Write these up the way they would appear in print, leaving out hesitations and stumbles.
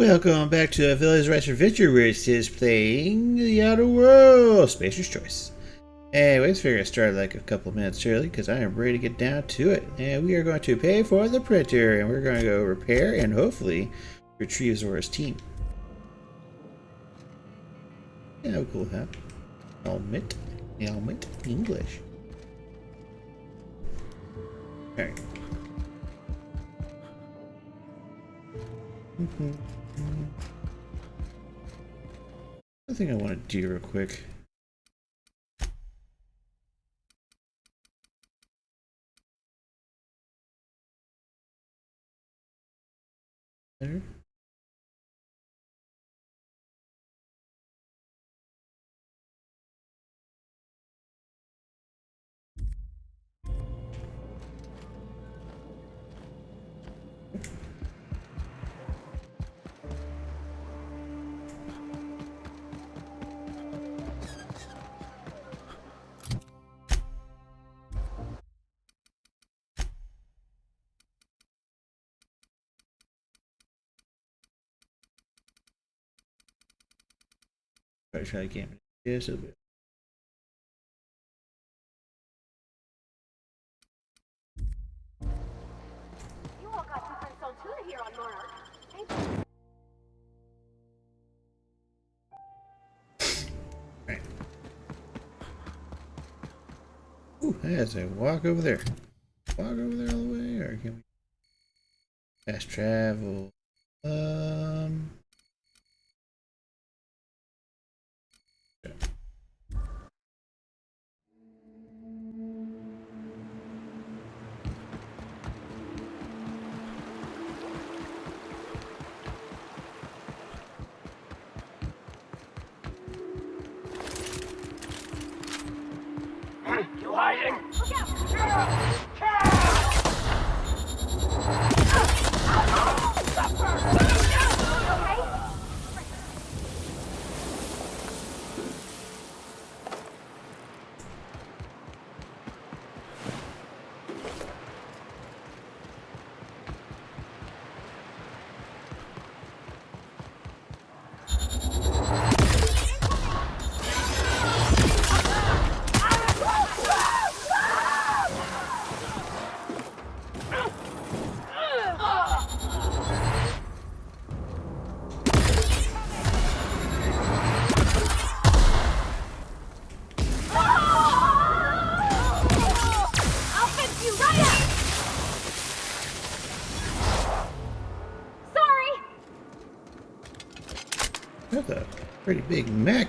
Welcome back to a Village Rise Adventure where it is playing The Outer Worlds, Spacer's Choice. Anyways, figure I started like a couple minutes early because I am ready to get down to it. And we are going to pay for the printer and we're going to go repair and hopefully retrieve Zora's team. Yeah, cool hat. Helmet, English. Alright. I think I want to do real quick. There. Try again. Yes, a little bit. You all got different Soltuna here on Monarch. Thank you. Right. Ooh, as I walk over there. Walk over there all the way, or can we fast travel? You hiding? Look out! I'll fix you right up! Sorry! That's a pretty big mech.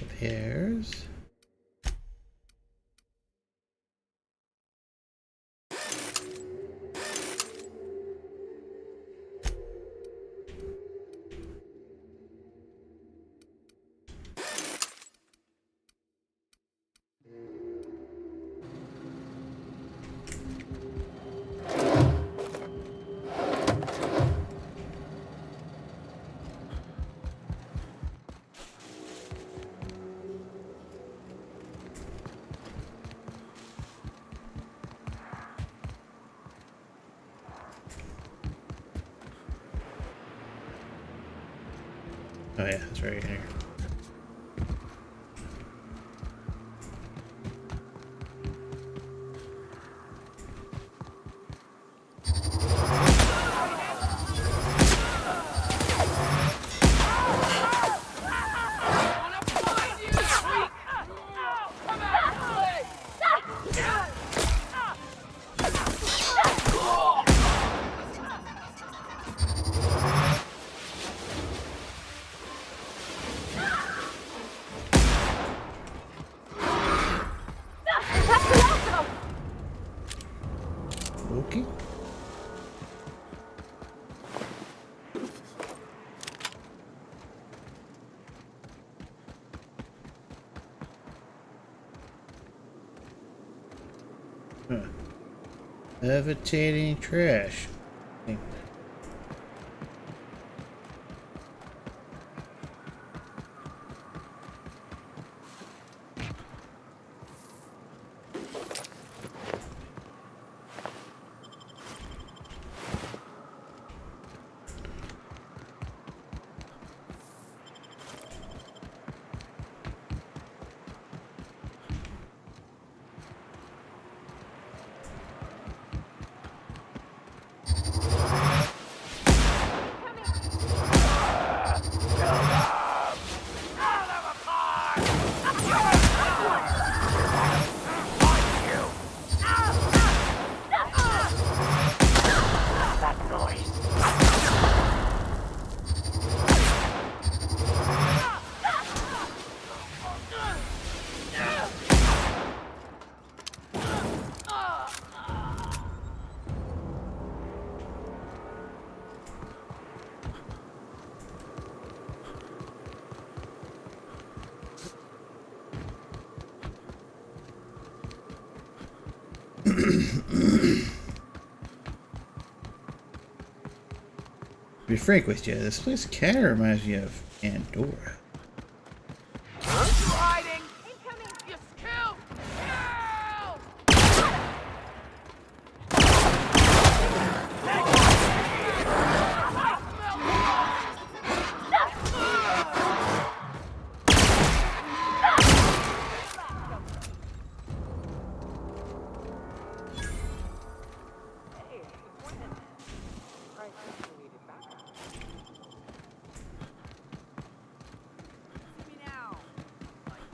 Repairs. Oh yeah, that's right here. Huh. Levitating trash. Okay. That noise. To be frank with you, this place kind of reminds me of Andorra. Hiding. Incoming! You skill. Help!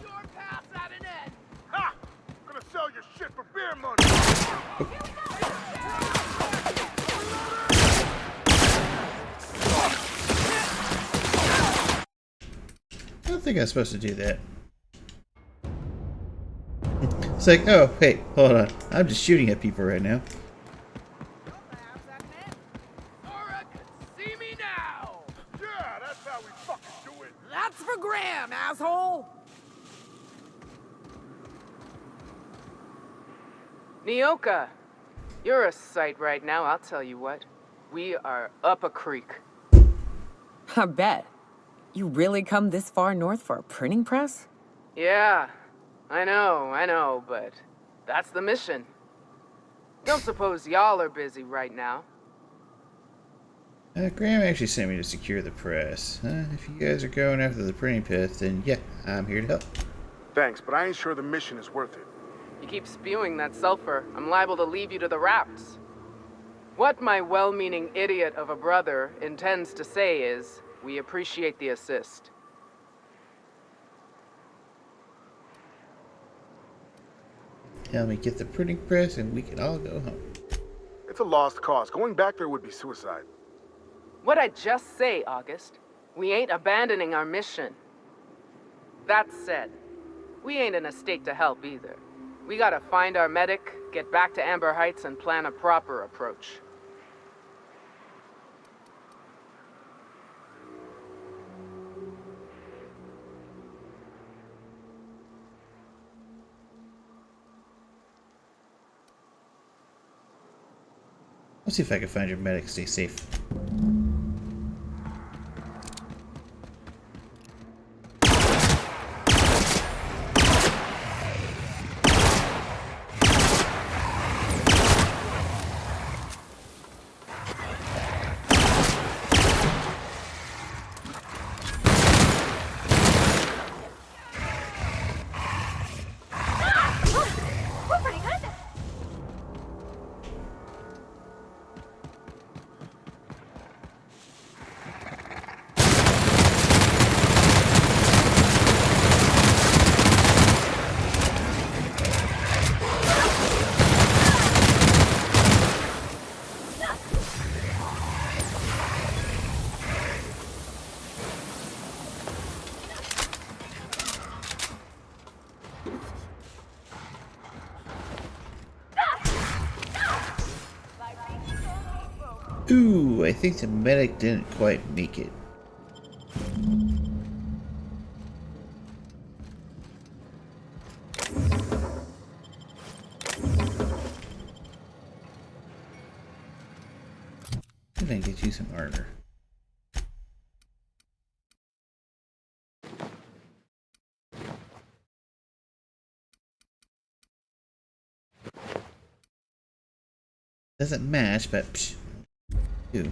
Your path's at an end. Ha! Gonna sell your shit for beer money! I don't think I'm supposed to do that. It's like, oh, hey, hold on. I'm just shooting at people right now. Nora can see me now. Yeah, that's how we fucking do it! That's for Graham, asshole. Nyoka, you're a sight right now, I'll tell you what. We are up a creek. I bet. You really come this far north for a printing press? Yeah, I know, but that's the mission. Don't suppose y'all are busy right now. Graham actually sent me to secure the press. If you guys are going after the printing press, then yeah, I'm here to help. Thanks, but I ain't sure the mission is worth it. You keep spewing that sulfur, I'm liable to leave you to the raps. What my well-meaning idiot of a brother intends to say is, we appreciate the assist. Help me get the printing press and we can all go home. It's a lost cause. Going back there would be suicide. What'd I just say, August? We ain't abandoning our mission. That said, we ain't in a state to help either. We gotta find our medic, get back to Amber Heights, and plan a proper approach. Let's see if I can find your medic. Stay safe. We're pretty good. Ooh, I think the medic didn't quite make it. and get you some armor. Doesn't match, but psh, do.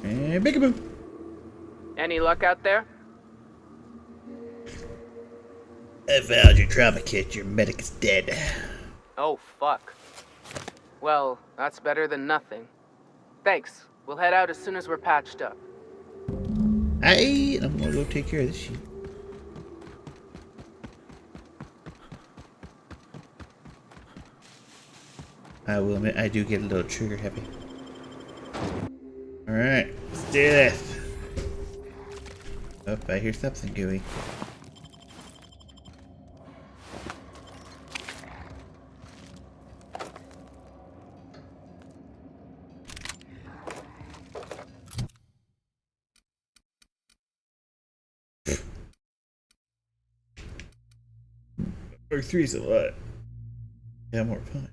And bigaboo. Any luck out there? I found your trauma kit. Your medic is dead. Oh, fuck. Well, that's better than nothing. Thanks. We'll head out as soon as we're patched up. I'm gonna go take care of this shit. I will admit, I do get a little trigger happy. Alright, let's do this. Oh, I hear something gooey. Mark 3's a lot. Yeah, more fun.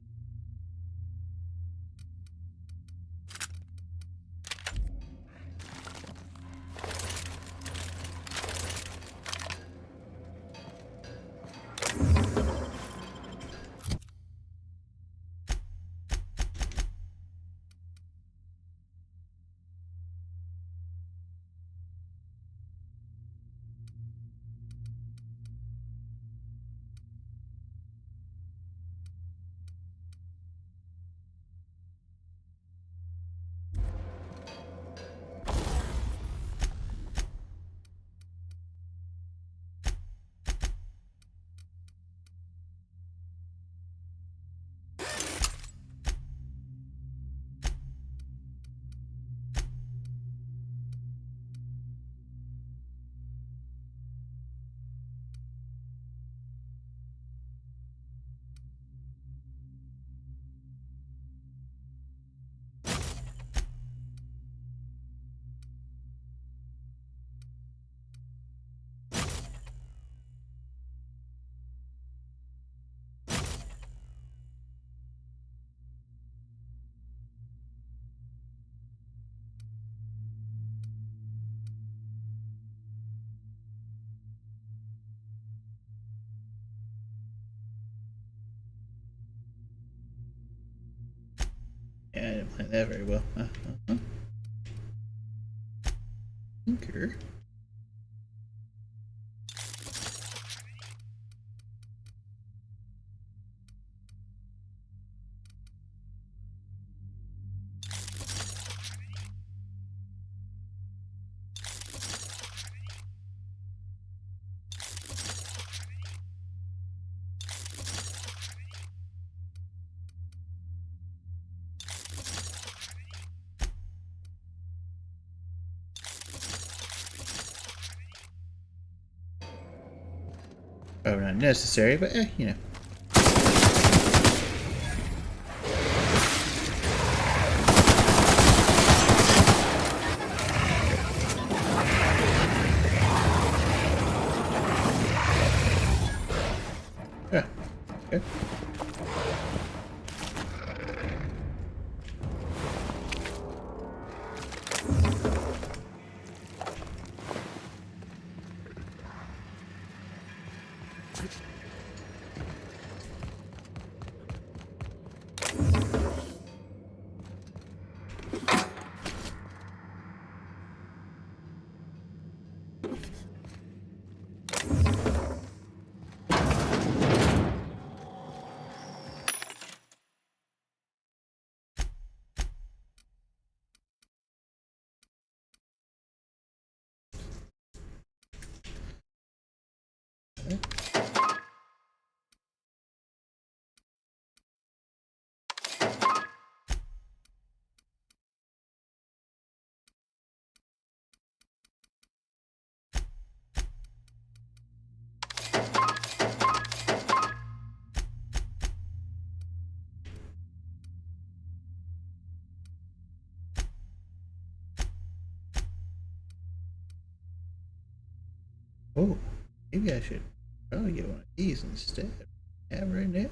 Yeah, I didn't plan that very well. Tinker. Probably not necessary, but you know. Yeah. Okay. Oh, maybe I should probably get one of these instead. Have right now.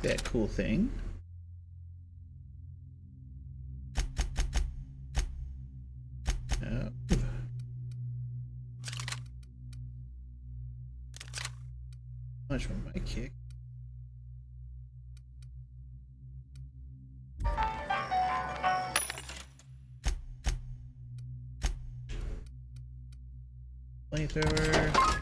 That cool thing. Much for my kick. Flamethrower.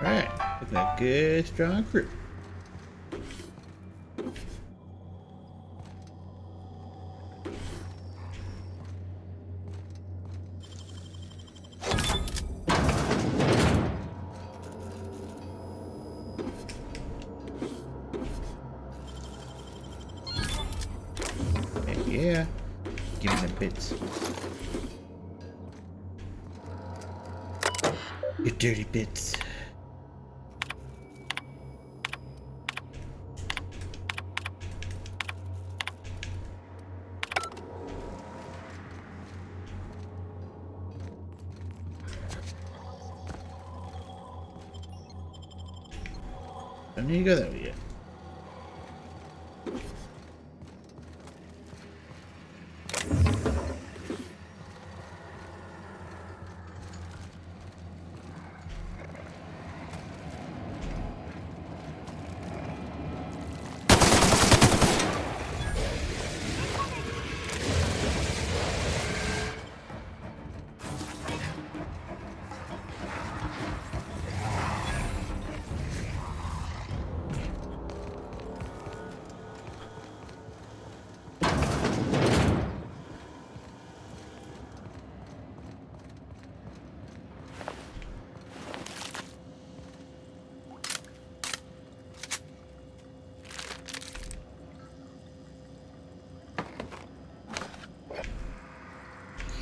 Alright, looking like a good, strong crew. Heck yeah, give me the bits. You dirty bits. Don't need to go that way yet.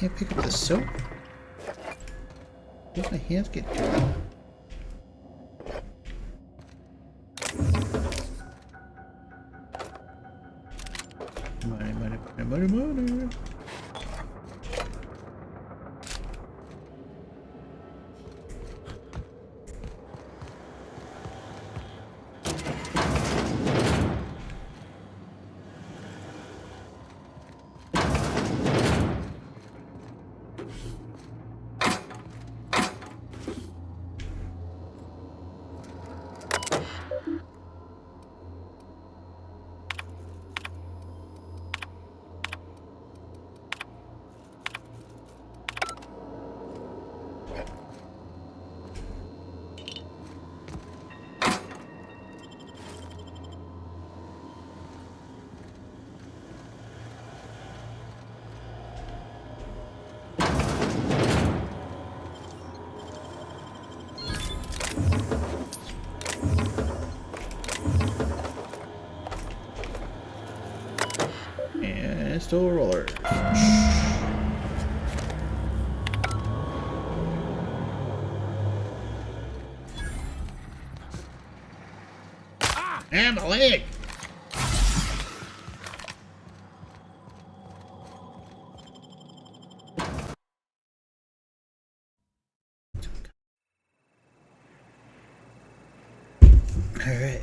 Can't pick up the soap. Where's my hands get dirty? Money. And still rollers. And my leg! Alright.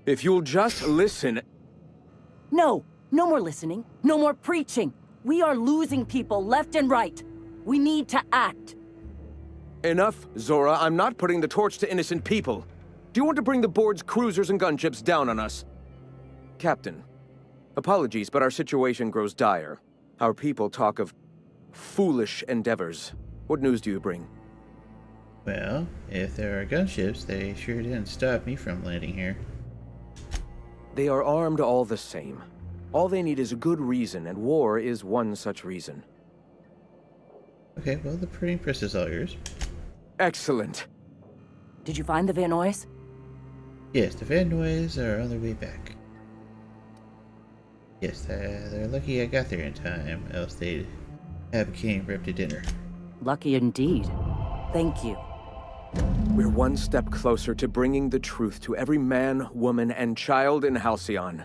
If you'll just listen... No, no more listening, no more preaching. We are losing people left and right. We need to act. Enough, Zora. I'm not putting the torch to innocent people. Do you want to bring the board's cruisers and gunships down on us? Captain, apologies, but our situation grows dire. Our people talk of foolish endeavors. What news do you bring? Well, if there are gunships, they sure didn't stop me from landing here. They are armed all the same. All they need is a good reason, and war is one such reason. Okay, well, the printing press is all yours. Excellent. Did you find the Van Nuys? Yes, the Van Nuys are on their way back. Yes, they're lucky I got there in time, else they'd have a king ripped to dinner. Lucky indeed. Thank you. We're one step closer to bringing the truth to every man, woman, and child in Halcyon.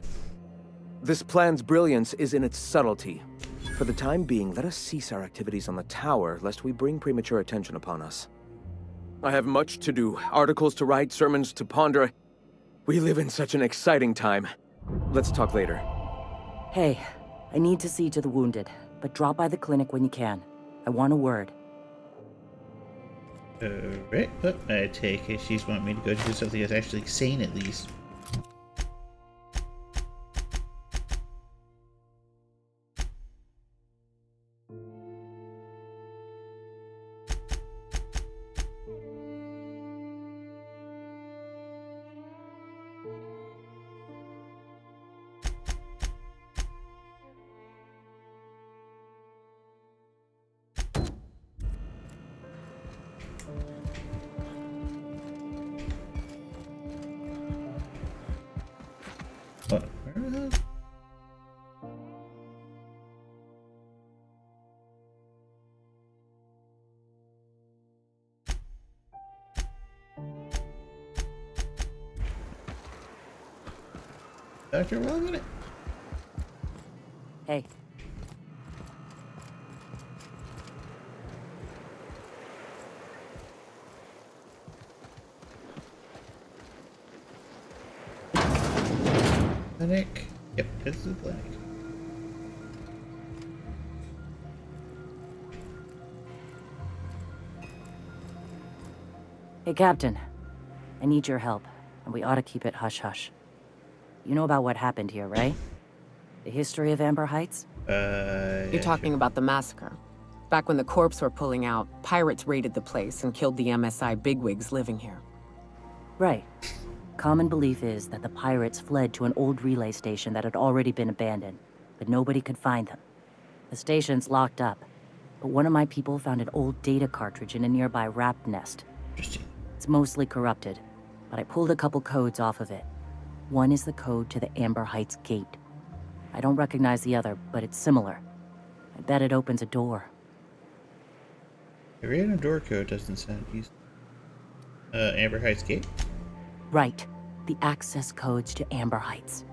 This plan's brilliance is in its subtlety. For the time being, let us cease our activities on the tower, lest we bring premature attention upon us. I have much to do, articles to write, sermons to ponder. We live in such an exciting time. Let's talk later. Hey, I need to see to the wounded, but drop by the clinic when you can. I want a word. Alright, but I take it she's wanting me to go do something that's actually sane at least. What? Where the hell? Dr. William? Hey, Clinic? Yep, this is the clinic. hey, Captain. I need your help, and we ought to keep it hush-hush. You know about what happened here, right? The history of Amber Heights? You're talking about the massacre. Back when the corps were pulling out, pirates raided the place and killed the MSI bigwigs living here. Right. Common belief is that the pirates fled to an old relay station that had already been abandoned, but nobody could find them. The station's locked up, but one of my people found an old data cartridge in a nearby rat nest. Interesting. It's mostly corrupted, but I pulled a couple codes off of it. One is the code to the Amber Heights gate. I don't recognize the other, but it's similar. I bet it opens a door. The random door code doesn't sound useful. Amber Heights Gate? Right. The access codes to Amber Heights.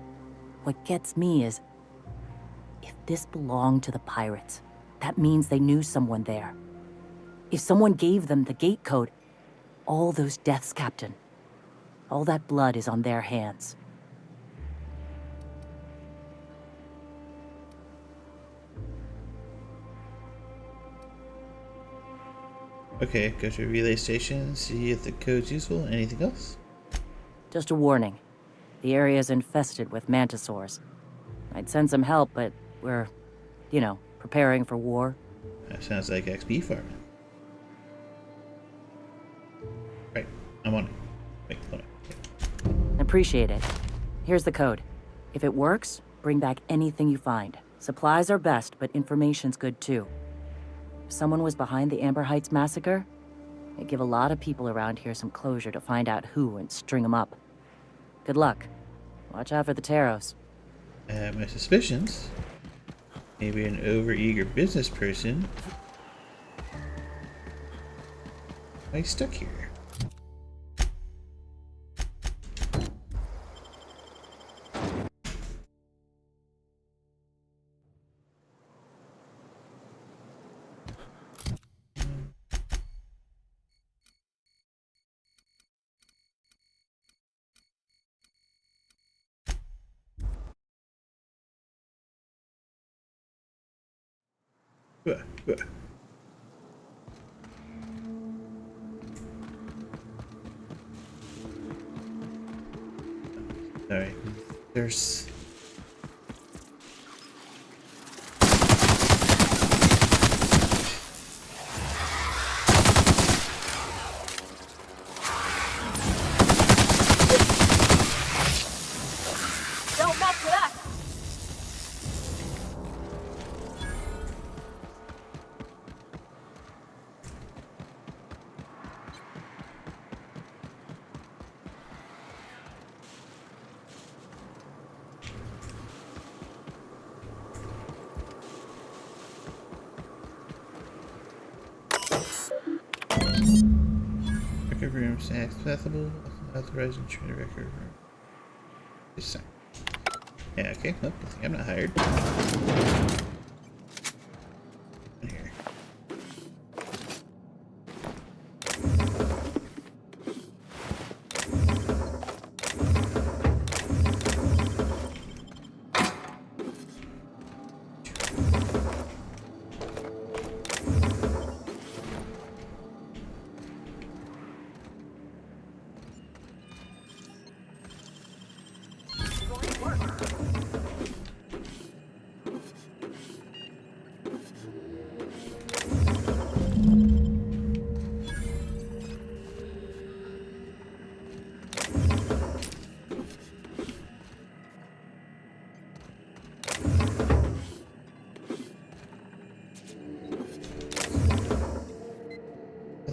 What gets me is, if this belonged to the pirates, that means they knew someone there. If someone gave them the gate code, all those deaths, Captain, all that blood is on their hands. Okay, go to a relay station, see if the code's useful. Anything else? Just a warning. The area is infested with mantisaurs. I'd send some help, but we're, preparing for war. That sounds like XP farming. Right, I'm on it. appreciate it. Here's the code. If it works, bring back anything you find. Supplies are best, but information's good too. If someone was behind the Amber Heights massacre, it'd give a lot of people around here some closure to find out who and string them up. Good luck. Watch out for the Taros. I have my suspicions. Maybe an overeager business person. Why are you stuck here? Sorry. There's... Don't mess with us. Record room accessible. Authorized intruder record room. This side. Yeah, okay. Look, I'm not hired. In here.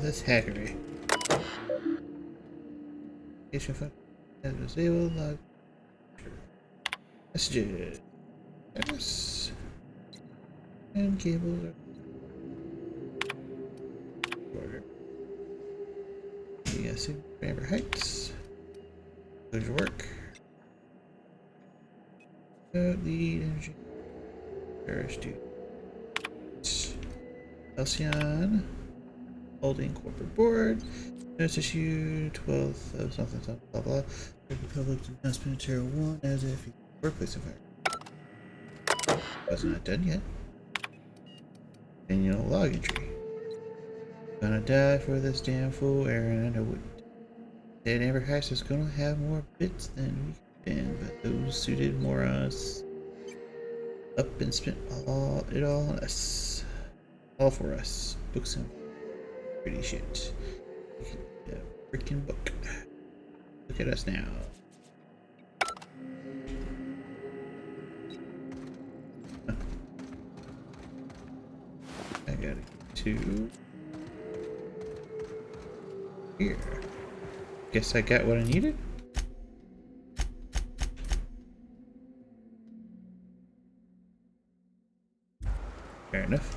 This hackery. Location fund has been disabled. Log. Messages. Yes. And cables are. Order. Yes, Amber Heights. There's your work. Lead energy. Parachute. Halcyon. Holding corporate board. Notice issue 12th of something, something, blah blah. Public announcement Tier 1 as if you workplace environment. Was not done yet. Annual log entry. Gonna die for this damn fool, Aaron. I know it. That Amber Heights is gonna have more bits than we can, but those suited morons up and spent it all on us. All for us. Books and pretty shit. Freaking book. Look at us now. I gotta get to here. Guess I got what I needed. Fair enough.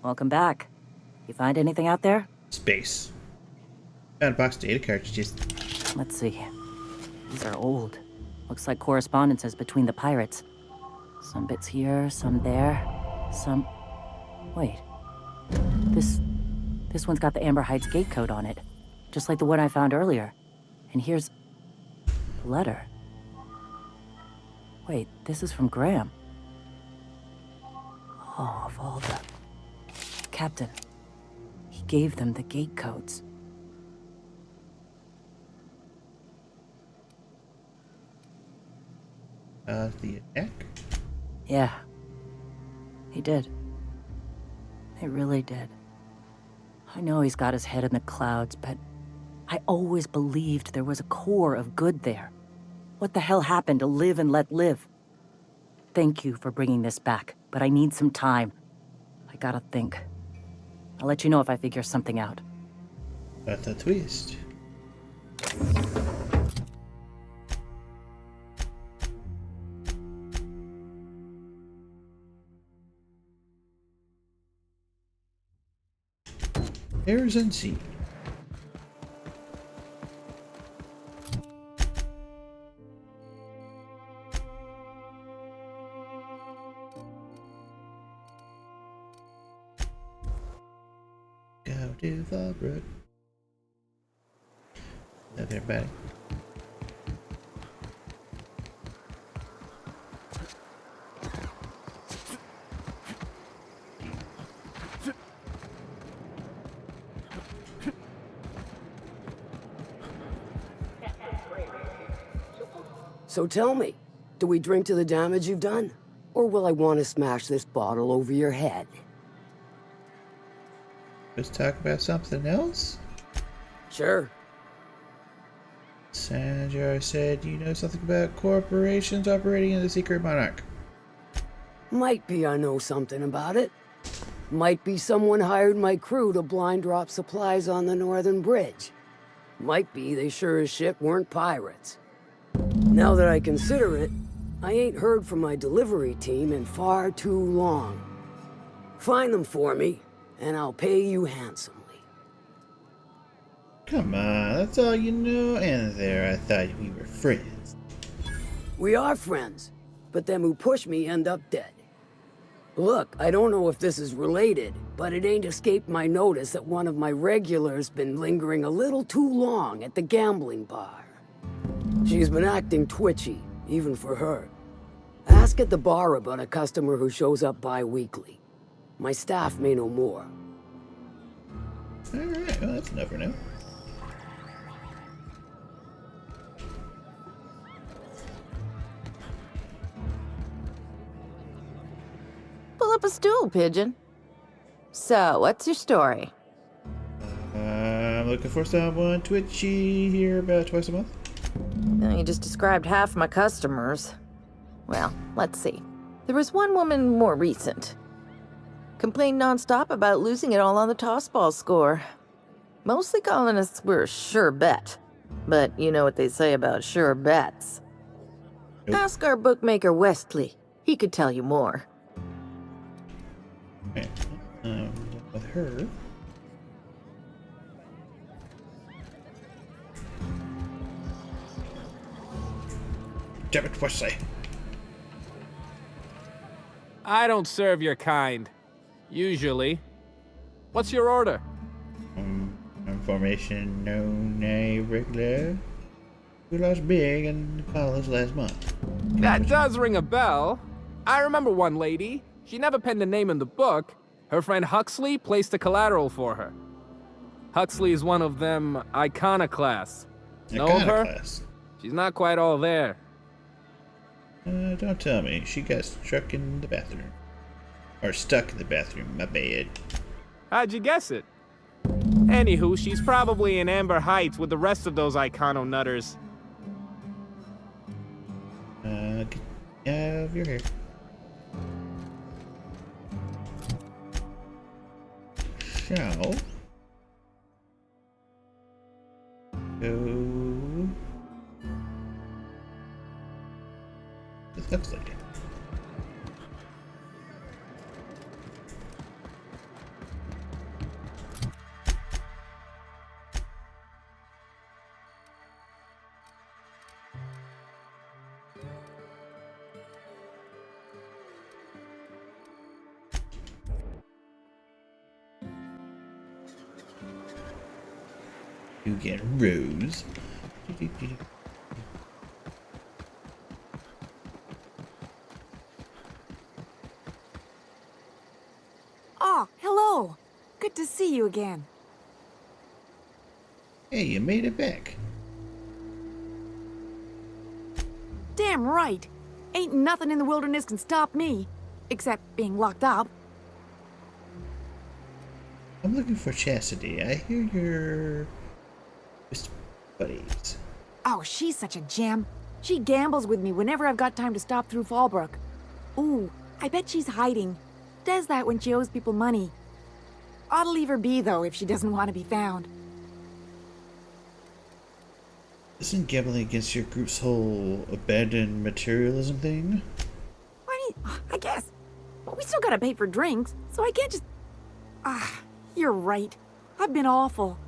Welcome back. You find anything out there? Space. Found a box of data cartridges. Let's see. These are old. Looks like correspondences between the pirates. Some bits here, some there, some... Wait. This one's got the Amber Heights gate code on it. Just like the one I found earlier. And here's... a letter. Wait, this is from Graham. Oh, of all the... Captain, he gave them the gate codes. The attack? Yeah. He did. He really did. I know he's got his head in the clouds, but I always believed there was a core of good there. What the hell happened to live and let live? Thank you for bringing this back, but I need some time. I gotta think. I'll let you know if I figure something out. Got the twist. Airs unseen. Go to the brook. Love everybody. So tell me, do we drink to the damage you've done? Or will I want to smash this bottle over your head? Let's talk about something else. Sure. Sanjar said you know something about corporations operating in the Secret Monarch. Might be I know something about it. Might be someone hired my crew to blind drop supplies on the Northern Bridge. Might be they sure as shit weren't pirates. Now that I consider it, I ain't heard from my delivery team in far too long. Find them for me, and I'll pay you handsomely. Come on, that's all you know. And there, I thought we were friends. We are friends, but them who push me end up dead. Look, I don't know if this is related, but it ain't escaped my notice that one of my regulars been lingering a little too long at the gambling bar. She's been acting twitchy, even for her. Ask at the bar about a customer who shows up bi-weekly. My staff may know more. Alright, well, that's enough for now. Pull up a stool, Pigeon. So, what's your story? I'm looking for someone twitchy here about twice a month. Now, you just described half my customers. Well, let's see. There was one woman more recent. Complained nonstop about losing it all on the tossball score. Mostly calling us we're a sure bet. But you know what they say about sure bets. Nope. Ask our bookmaker Westley. He could tell you more. Right. With her. Damn it, Wesley. I don't serve your kind. Usually. What's your order? Formation known a regular. We lost big in college last month. That does ring a bell. I remember one lady. She never penned a name in the book. Her friend Huxley placed the collateral for her. Huxley is one of them iconoclasts. Know of her? Iconoclast. She's not quite all there. Don't tell me. She got struck in the bathroom. Or stuck in the bathroom, my bad. How'd you guess it? Anywho, she's probably in Amber Heights with the rest of those icono-nutters. Get out of your hair. Shall go with Huxley. You get Rose. Oh, hello. Good to see you again. Hey, you made it back. Damn right. Ain't nothing in the wilderness can stop me. Except being locked up. I'm looking for Chastity. I hear you're just buddies. Oh, she's such a gem. She gambles with me whenever I've got time to stop through Fallbrook. Ooh, I bet she's hiding. Does that when she owes people money. Ought to leave her be, though, if she doesn't want to be found. Isn't gambling against your group's whole abandoned materialism thing? I mean, I guess. But we still gotta pay for drinks, so I can't just... You're right. I've been awful.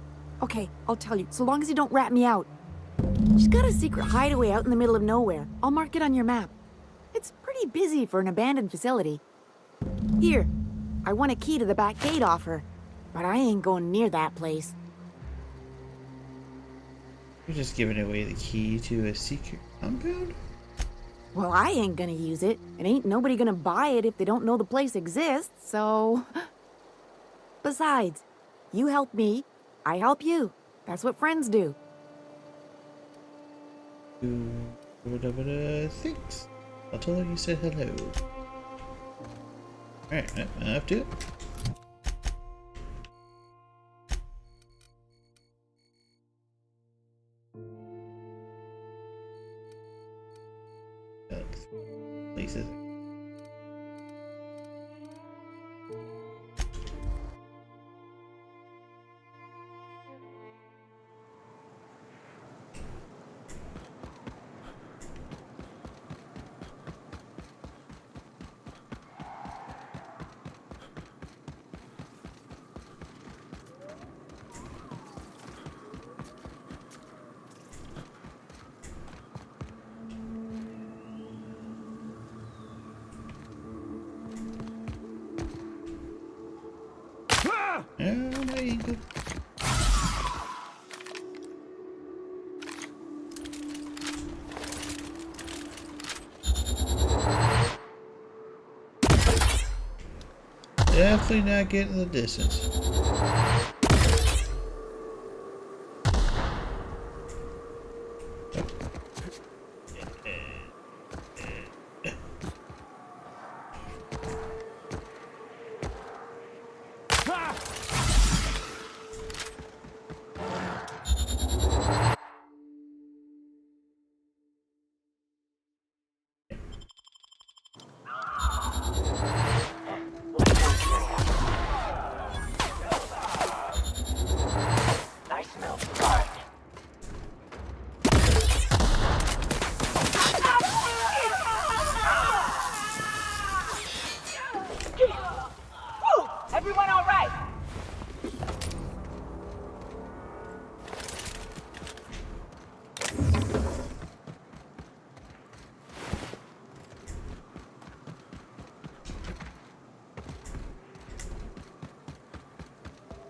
Okay, I'll tell you, so long as you don't rat me out. She's got a secret hideaway out in the middle of nowhere. I'll mark it on your map. It's pretty busy for an abandoned facility. Here, I want a key to the back gate off her, but I ain't going near that place. You're just giving away the key to a secret compound? Well, I ain't gonna use it, and ain't nobody gonna buy it if they don't know the place exists, so... Besides, you help me, I help you. That's what friends do. Thanks. I'll tell her you said hello. Alright, up to it. Places. Definitely not getting the distance. Everyone all right?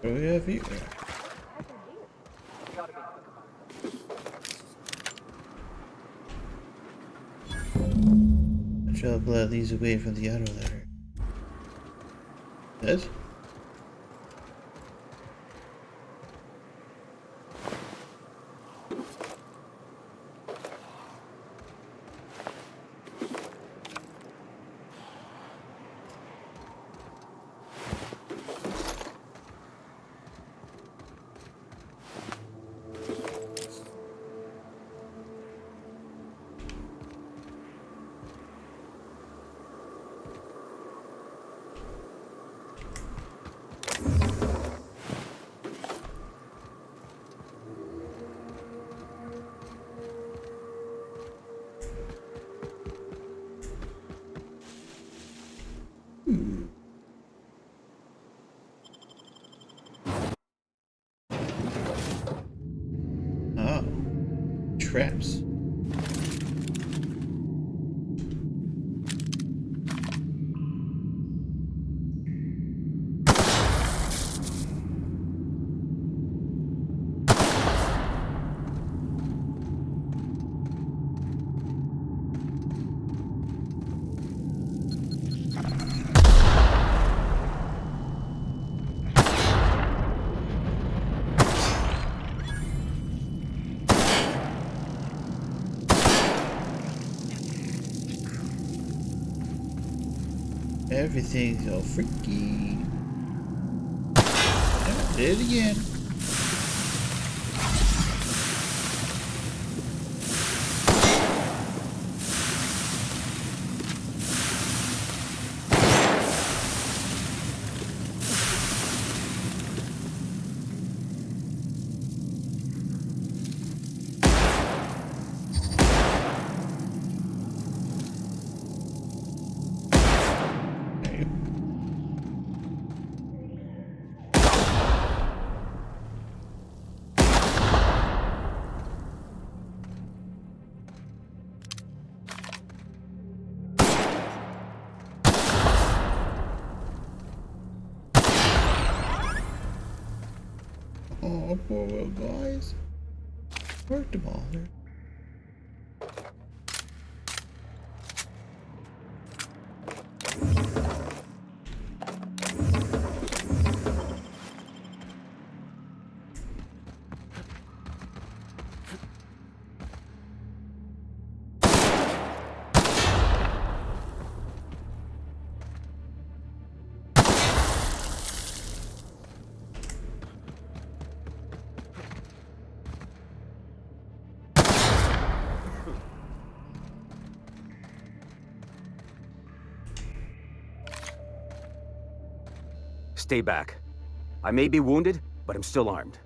What do we have here? I shall blow these away from the auto ladder. That? Oh, traps. Everything's all freaky. Oh, did it again. Oh, poor little guys. Worked them all. Stay back. I may be wounded, but I'm still armed.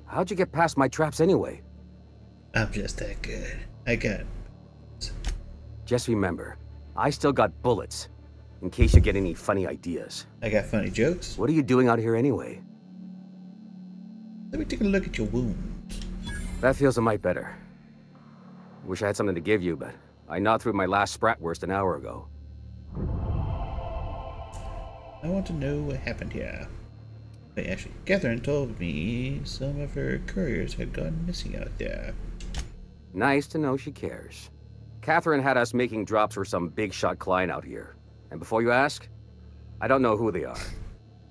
How'd you get past my traps anyway? I'm just that good. I got. Just remember, I still got bullets, in case you get any funny ideas. I got funny jokes. What are you doing out here anyway? Let me take a look at your wounds. That feels a mite better. Wish I had something to give you, but I gnawed through my last Spratwurst an hour ago. I want to know what happened here. Wait, actually, Catherine told me some of her couriers had gone missing out there. Nice to know she cares. Catherine had us making drops for some big shot client out here. And before you ask, I don't know who they are.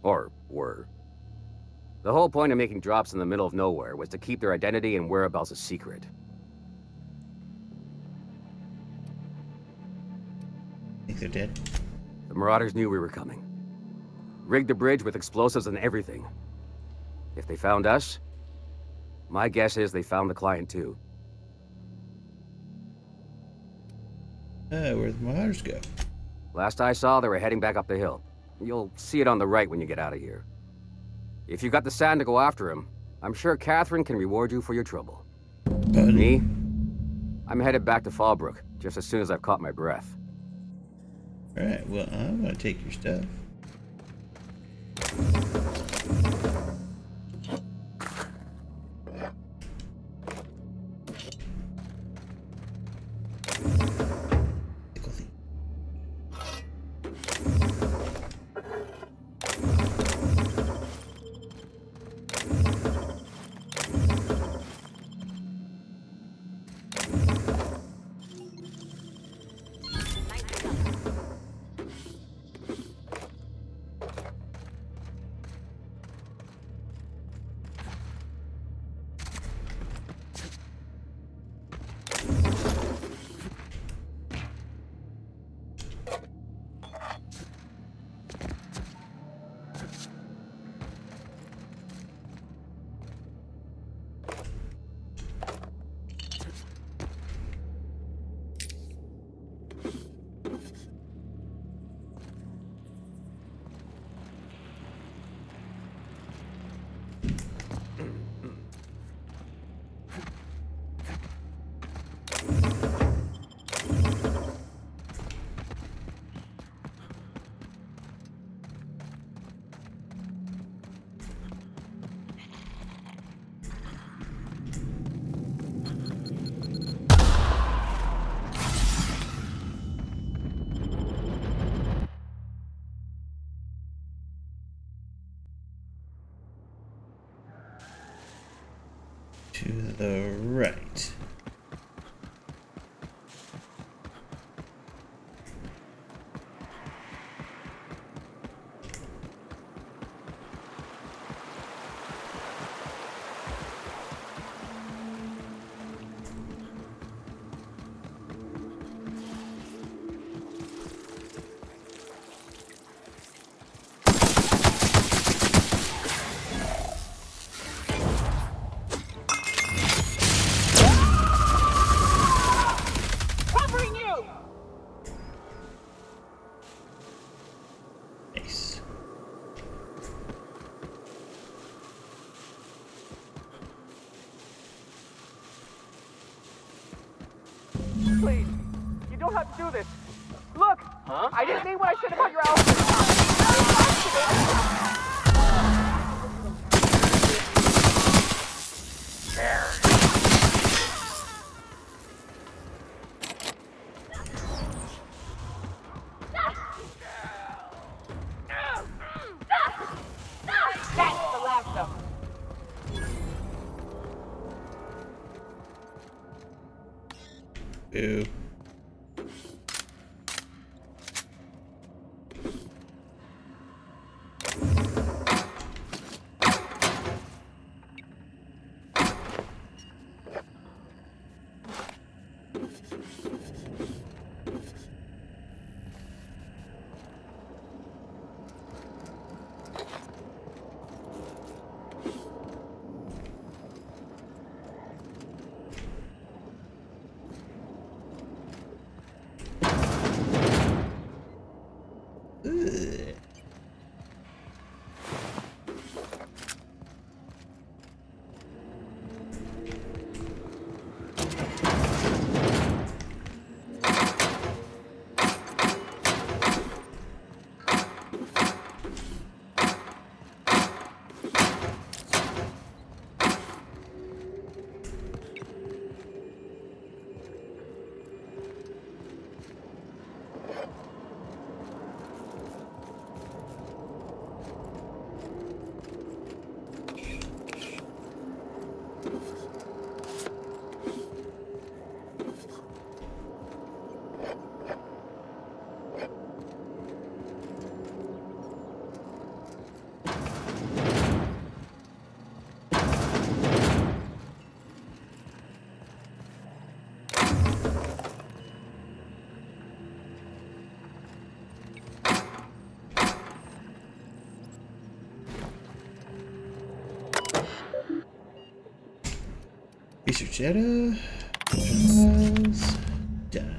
Or were. The whole point of making drops in the middle of nowhere was to keep their identity and whereabouts a secret. Think they're dead? The Marauders knew we were coming. Rigged the bridge with explosives and everything. If they found us, my guess is they found the client too. Where'd the Marauders go? Last I saw, they were heading back up the hill. You'll see it on the right when you get out of here. If you got the sand to go after him, I'm sure Catherine can reward you for your trouble. Me? I'm headed back to Fallbrook, just as soon as I've caught my breath. Alright, well, I'm gonna take your stuff. To the right. Huh? I didn't mean what I said about your outfit. That's the last of them. Ew. Ugh. Research data. Files. Done.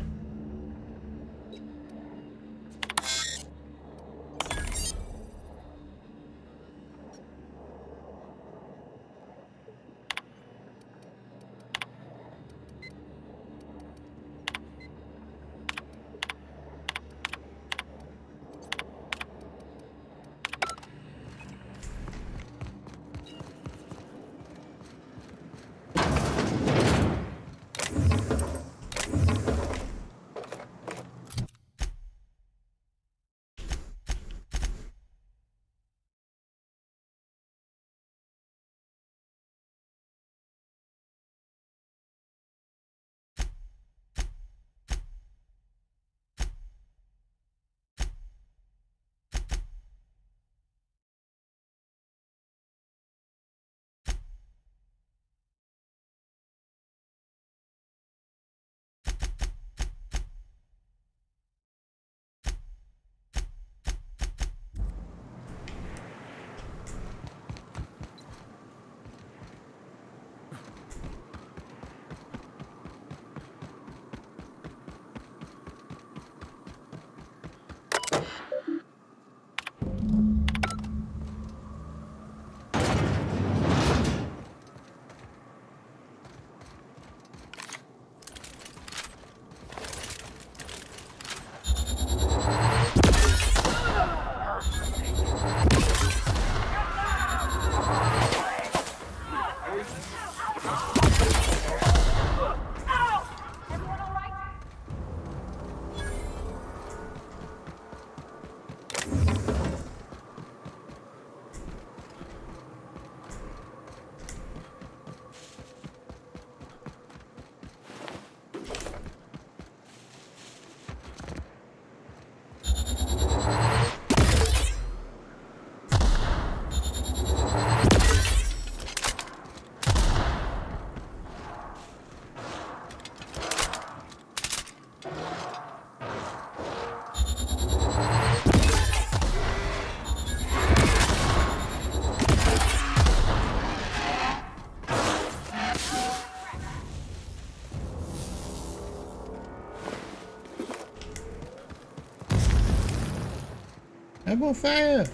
I'm on fire!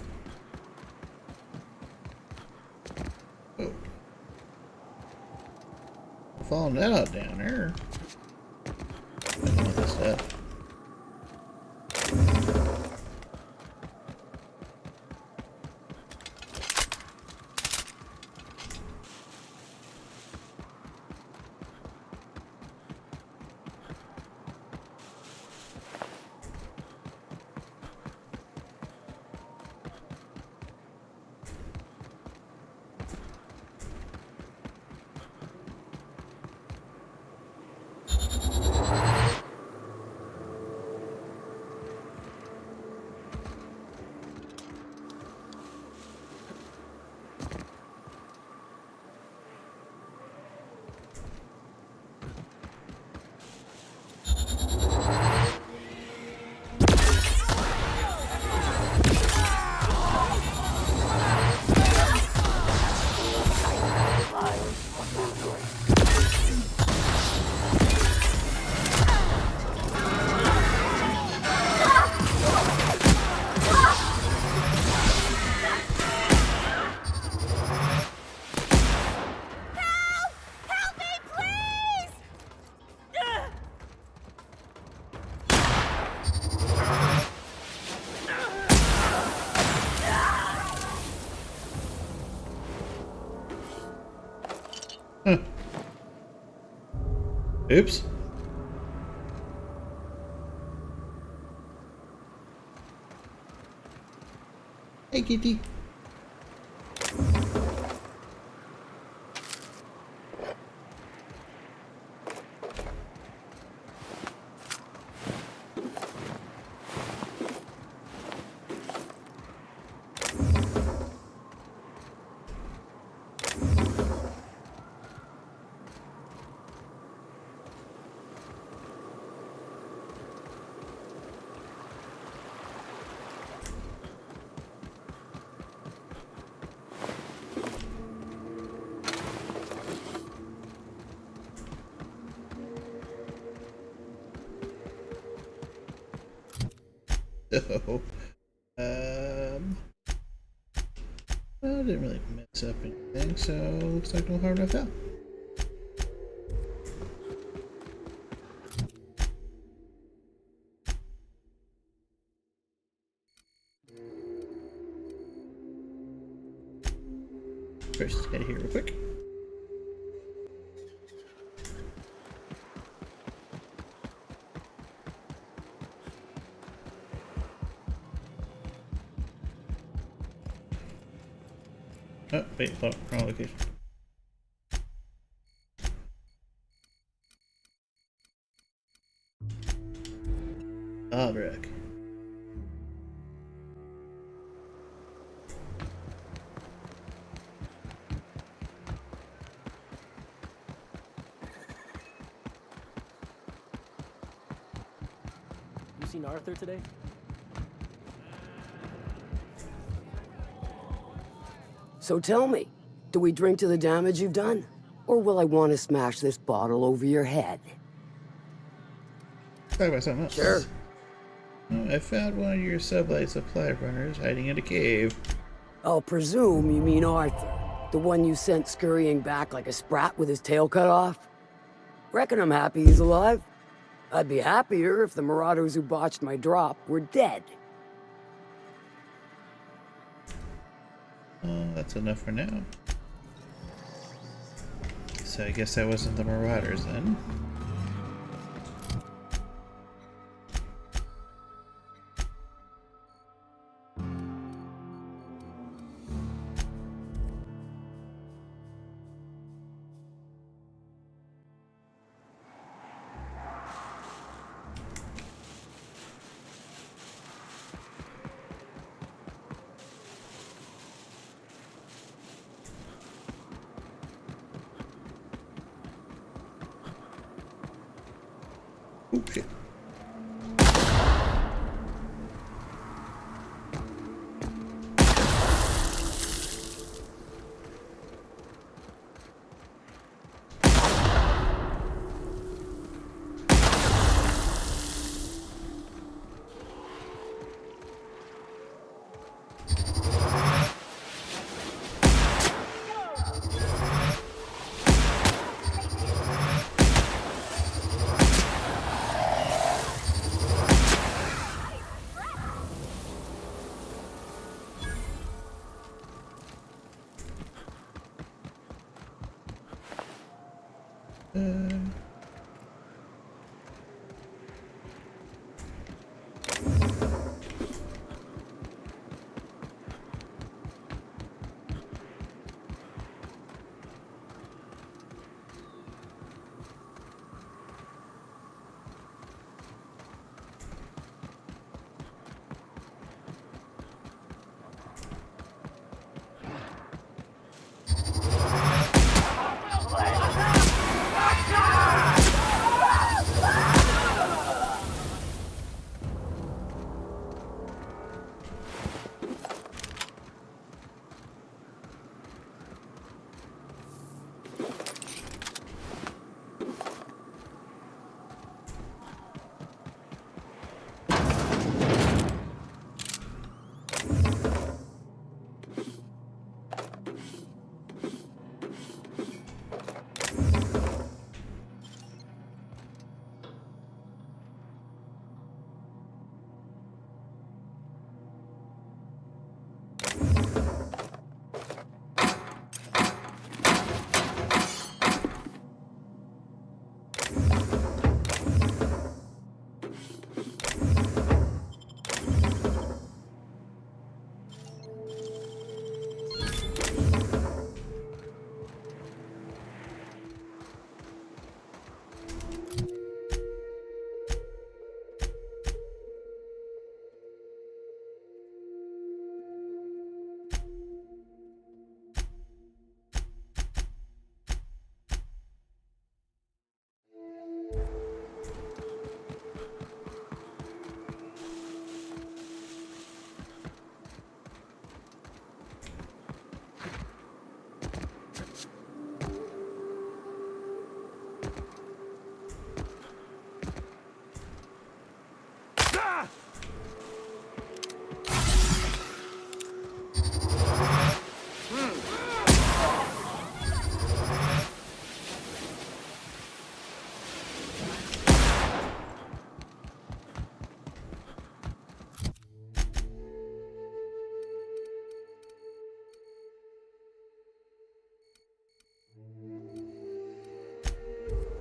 Oh. Falling out down there. I don't want this stuff. Oops. Hey, kitty. So, well, didn't really mess up anything, so looks like no harm, no foul. First, head here real quick. Oh, wait, hold on, wrong location. Albrecht. You seen Arthur today? So tell me, do we drink to the damage you've done? Or will I want to smash this bottle over your head? Talk about something else. Sure. Oh, I found one of your sublight supply runners hiding in a cave. I'll presume you mean Arthur, the one you sent scurrying back like a sprat with his tail cut off? Reckon I'm happy he's alive. I'd be happier if the marauders who botched my drop were dead. That's enough for now. So I guess that wasn't the Marauders then. Oh shit.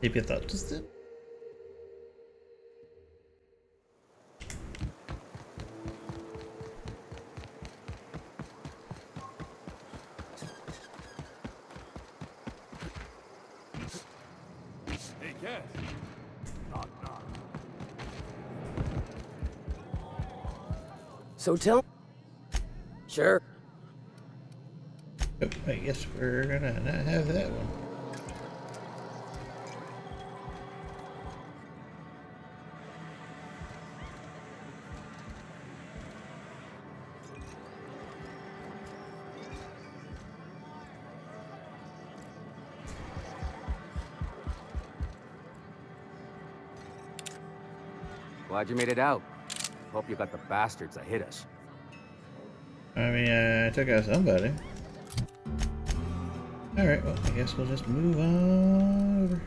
Deep your thoughts, Justin. Hey, Cat. Knock, knock. So tell... Sure. Oh, I guess we're gonna not have that one. Glad you made it out. Hope you got the bastards that hit us. I mean, I took out somebody. Alright, well, I guess we'll just move on over.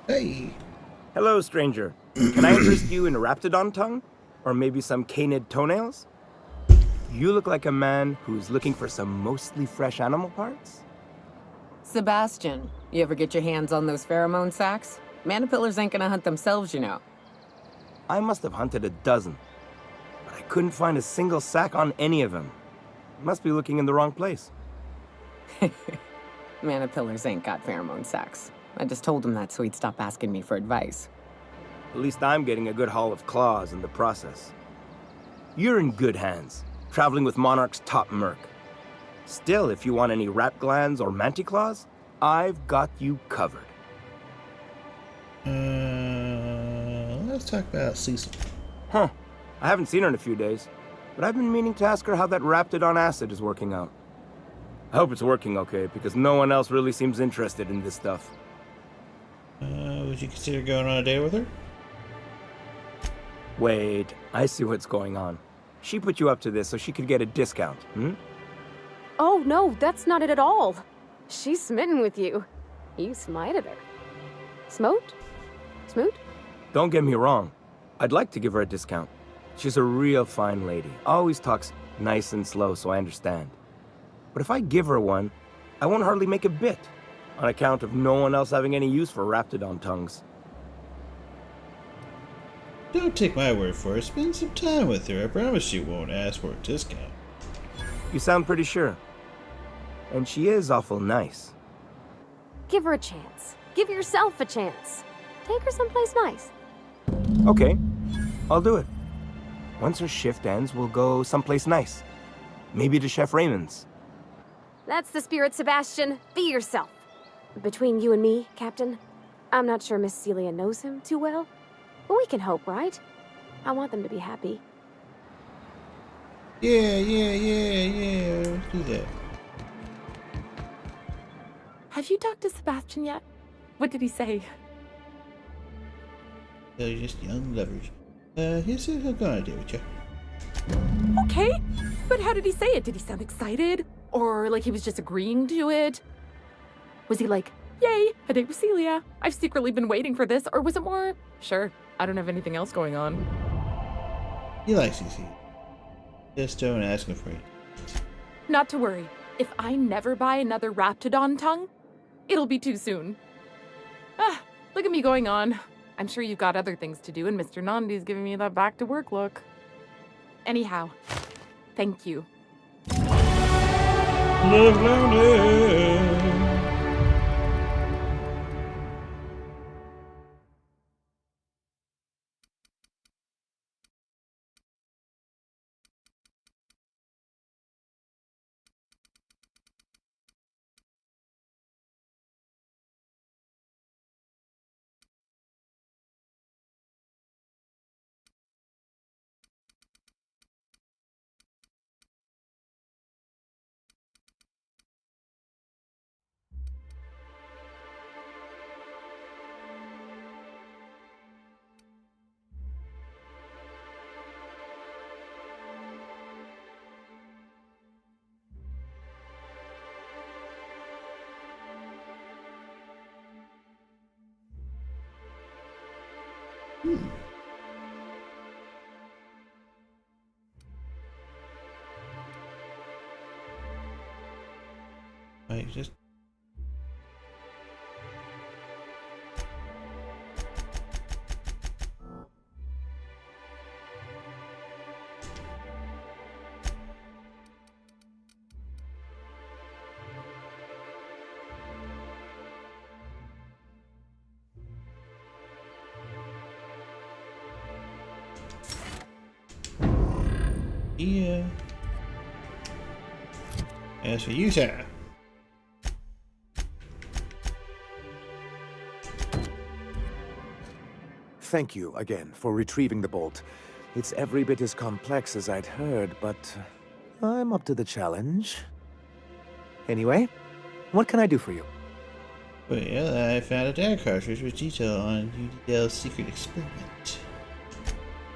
Hey! Hello, stranger. Can I interest you in Raptidon tongue? Or maybe some canid toenails? You look like a man who's looking for some mostly fresh animal parts? Sebastian, you ever get your hands on those pheromone sacs? Manipillars ain't gonna hunt themselves, you know. I must have hunted a dozen, but I couldn't find a single sack on any of them. Must be looking in the wrong place. Manipillars ain't got pheromone sacs. I just told him that so he'd stop asking me for advice. At least I'm getting a good haul of claws in the process. You're in good hands, traveling with Monarch's top merc. Still, if you want any rat glands or manticlaws, I've got you covered. Let's talk about Cecil. Huh. I haven't seen her in a few days, but I've been meaning to ask her how that Raptidon acid is working out. I hope it's working okay, because no one else really seems interested in this stuff. Would you consider going on a date with her? Wait, I see what's going on. She put you up to this so she could get a discount, hmm? Oh, no, that's not it at all. She's smitten with you. You smited her. Smote? Smoot? Don't get me wrong. I'd like to give her a discount. She's a real fine lady. Always talks nice and slow, so I understand. But if I give her one, I won't hardly make a bit, on account of no one else having any use for Raptidon tongues. Don't take my word for it. Spend some time with her. I promise she won't ask for a discount. You sound pretty sure. And she is awful nice. Give her a chance. Give yourself a chance. Take her someplace nice. Okay, I'll do it. Once her shift ends, we'll go someplace nice. Maybe to Chef Raymond's. That's the spirit, Sebastian. Be yourself. Between you and me, Captain, I'm not sure Miss Celia knows him too well. But we can hope, right? I want them to be happy. Yeah. Let's do that. Have you talked to Sebastian yet? What did he say? They're just young lovers. He said he'll go on a date with you. Okay, but how did he say it? Did he sound excited? Or like he was just agreeing to it? Was he like, yay, a date with Celia? I've secretly been waiting for this. Or was it more, sure, I don't have anything else going on? He likes you, see. Just don't ask him for it. Not to worry. If I never buy another Raptidon tongue, it'll be too soon. Ah, look at me going on. I'm sure you've got other things to do, and Mr. Nandi's giving me that back to work look. Anyhow, thank you. Love lonely. Like, just... Yeah. As for you, sir. Thank you again for retrieving the bolt. It's every bit as complex as I'd heard, but I'm up to the challenge. Anyway, what can I do for you? Well, I found a data cartridge with detail on UDL's secret experiment.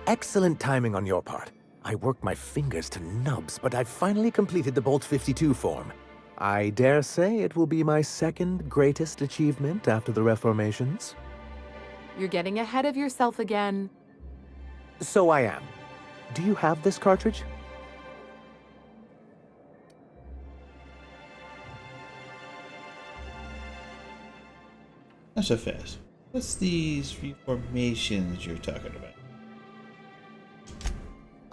Excellent timing on your part. I worked my fingers to nubs, but I finally completed the Bolt 52 form. I dare say it will be my second greatest achievement after the Reformations. You're getting ahead of yourself again. So I am. Do you have this cartridge? Not so fast. What's these reformations you're talking about?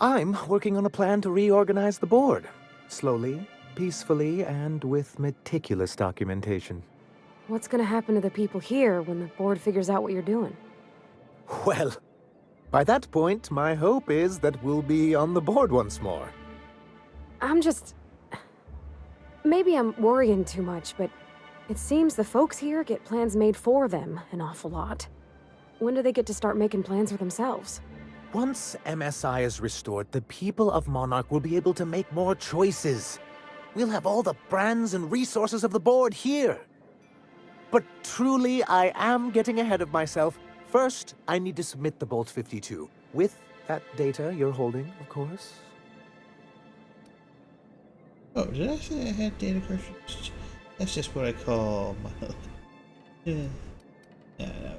I'm working on a plan to reorganize the board. Slowly, peacefully, and with meticulous documentation. What's gonna happen to the people here when the board figures out what you're doing? Well, by that point, my hope is that we'll be on the board once more. I'm just... Maybe I'm worrying too much, but it seems the folks here get plans made for them an awful lot. When do they get to start making plans for themselves? Once MSI is restored, the people of Monarch will be able to make more choices. We'll have all the brands and resources of the board here. But truly, I am getting ahead of myself. First, I need to submit the Bolt 52, with that data you're holding, of course. Oh, did I say I had data cartridge? That's just what I call my... Yeah. No.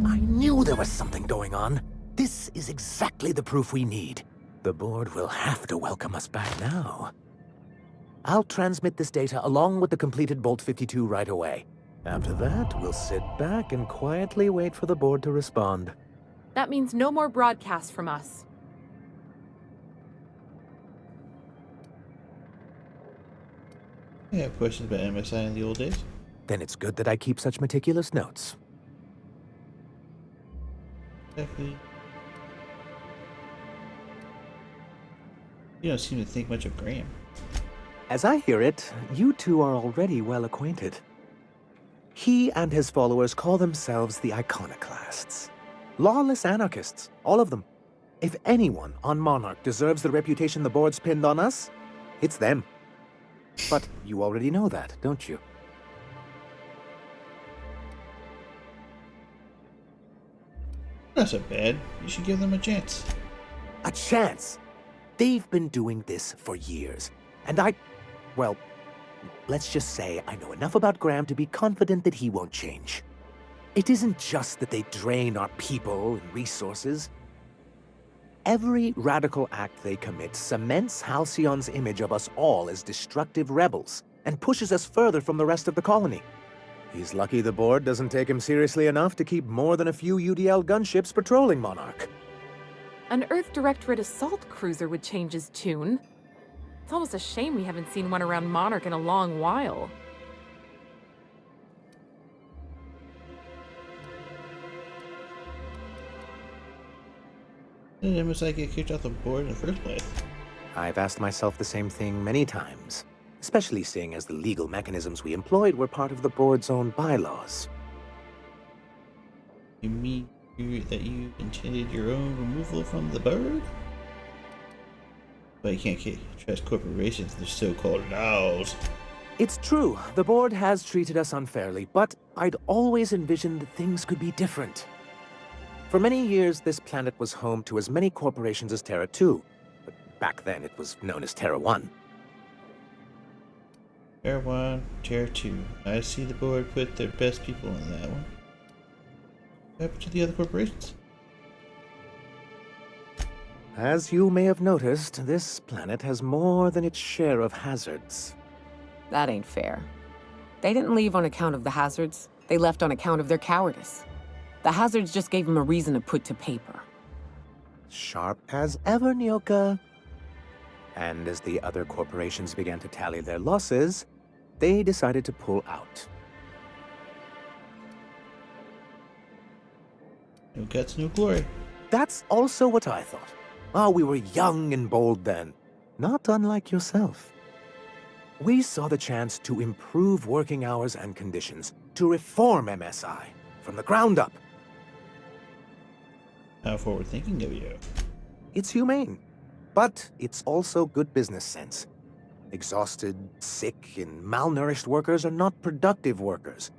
I knew there was something going on. This is exactly the proof we need. The board will have to welcome us back now. I'll transmit this data along with the completed Bolt 52 right away. After that, we'll sit back and quietly wait for the board to respond. That means no more broadcasts from us. I have questions about MSI in the old days. Then it's good that I keep such meticulous notes. Exactly. You don't seem to think much of Graham. As I hear it, you two are already well acquainted. He and his followers call themselves the Iconoclasts. Lawless anarchists, all of them. If anyone on Monarch deserves the reputation the board's pinned on us, it's them. But you already know that, don't you? Not so bad. You should give them a chance. A chance? They've been doing this for years. And well, let's just say I know enough about Graham to be confident that he won't change. It isn't just that they drain our people and resources. Every radical act they commit cements Halcyon's image of us all as destructive rebels and pushes us further from the rest of the colony. He's lucky the board doesn't take him seriously enough to keep more than a few UDL gunships patrolling Monarch. An Earth Directorate assault cruiser would change his tune. It's almost a shame we haven't seen one around Monarch in a long while. Did MSI get kicked off the board in the first place? I've asked myself the same thing many times, especially seeing as the legal mechanisms we employed were part of the board's own bylaws. You mean that you intended your own removal from the board? But you can't trust corporations, they're so-called laws. It's true, the board has treated us unfairly, but I'd always envisioned that things could be different. For many years, this planet was home to as many corporations as Terra 2, but back then it was known as Terra 1. Terra 1, Terra 2. I see the board put their best people in that one. happened to the other corporations? As you may have noticed, this planet has more than its share of hazards. That ain't fair. They didn't leave on account of the hazards. They left on account of their cowardice. The hazards just gave them a reason to put to paper. Sharp as ever, Nyoka. And as the other corporations began to tally their losses, they decided to pull out. No guts, no glory. That's also what I thought. Oh, we were young and bold then. Not unlike yourself. We saw the chance to improve working hours and conditions, to reform MSI from the ground up. How forward-thinking of you. It's humane, but it's also good business sense. Exhausted, sick, and malnourished workers are not productive workers.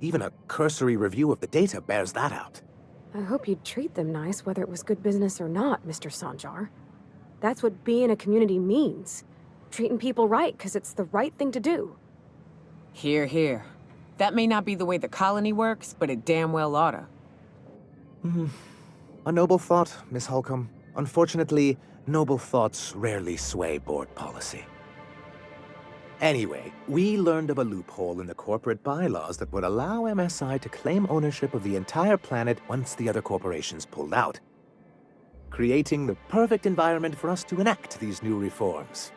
Even a cursory review of the data bears that out. I hope you'd treat them nice, whether it was good business or not, Mr. Sanjar. That's what being a community means. Treating people right, because it's the right thing to do. Here, here. That may not be the way the colony works, but it damn well oughta. A noble thought, Miss Holcomb. Unfortunately, noble thoughts rarely sway board policy. Anyway, we learned of a loophole in the corporate bylaws that would allow MSI to claim ownership of the entire planet once the other corporations pulled out, creating the perfect environment for us to enact these new reforms.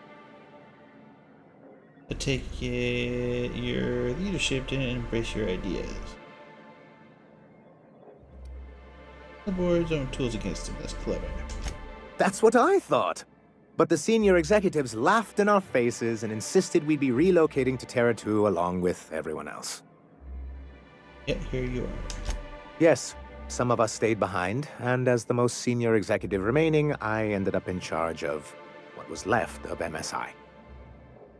I take it your leadership didn't embrace your ideas. The board's own tools against him. That's clever. That's what I thought. But the senior executives laughed in our faces and insisted we'd be relocating to Terra 2 along with everyone else. Yet here you are. Yes, some of us stayed behind, and as the most senior executive remaining, I ended up in charge of what was left of MSI.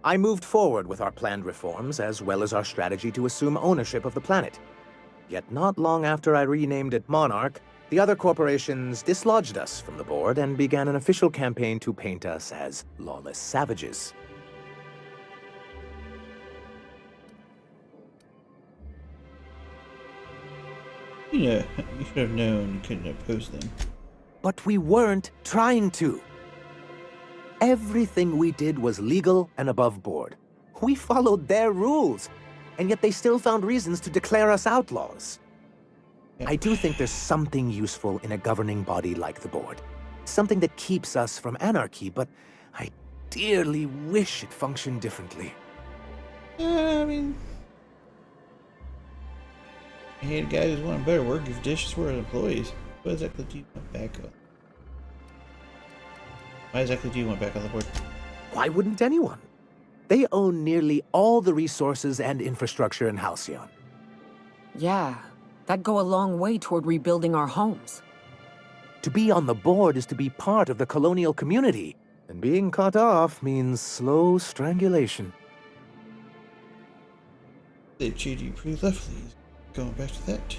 I moved forward with our planned reforms, as well as our strategy to assume ownership of the planet. Yet not long after I renamed it Monarch, the other corporations dislodged us from the board and began an official campaign to paint us as lawless savages. You know, you should have known you couldn't oppose them. But we weren't trying to. Everything we did was legal and above board. We followed their rules, and yet they still found reasons to declare us outlaws. I do think there's something useful in a governing body like the board. Something that keeps us from anarchy, but I dearly wish it functioned differently. I mean, I hate guys who want better work if dishes were employees. What exactly do you want back on? Why exactly do you want back on the board? Why wouldn't anyone? They own nearly all the resources and infrastructure in Halcyon. Yeah, that'd go a long way toward rebuilding our homes. To be on the board is to be part of the colonial community, and being cut off means slow strangulation. They treated you pretty lovely. Going back to that.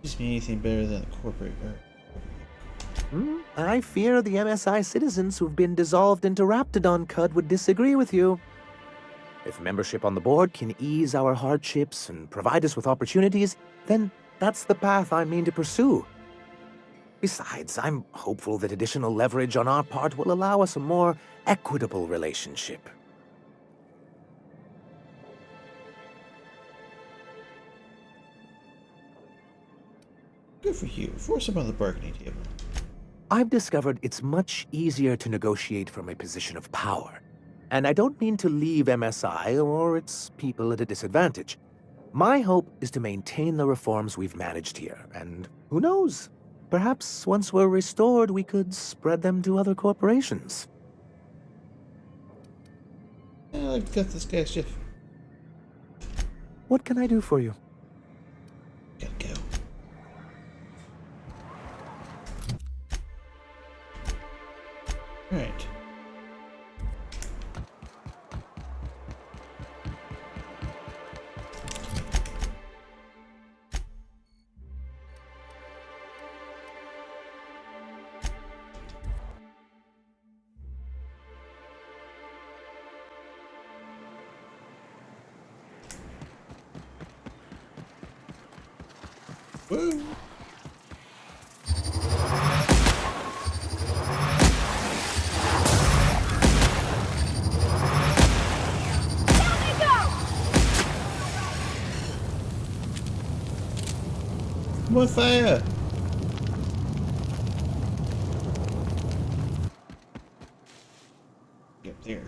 Just mean anything better than the corporate. I fear the MSI citizens who've been dissolved into Raptidon Cud would disagree with you. If membership on the board can ease our hardships and provide us with opportunities, then that's the path I mean to pursue. Besides, I'm hopeful that additional leverage on our part will allow us a more equitable relationship. Good for you. Force him on the bargaining table. I've discovered it's much easier to negotiate from a position of power. And I don't mean to leave MSI or its people at a disadvantage. My hope is to maintain the reforms we've managed here, and who knows? Perhaps once we're restored, we could spread them to other corporations. I've got this guy's shift. What can I do for you? Gotta go. Alright. Woo! I'm on fire! Get up there.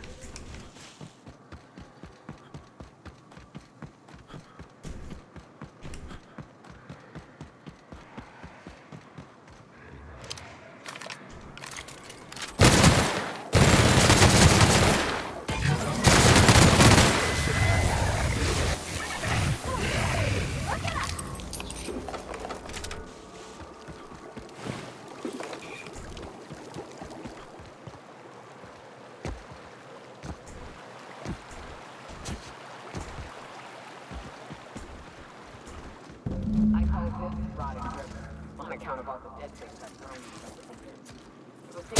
I call this rotting river on account of all the dead things I've thrown you. It'll take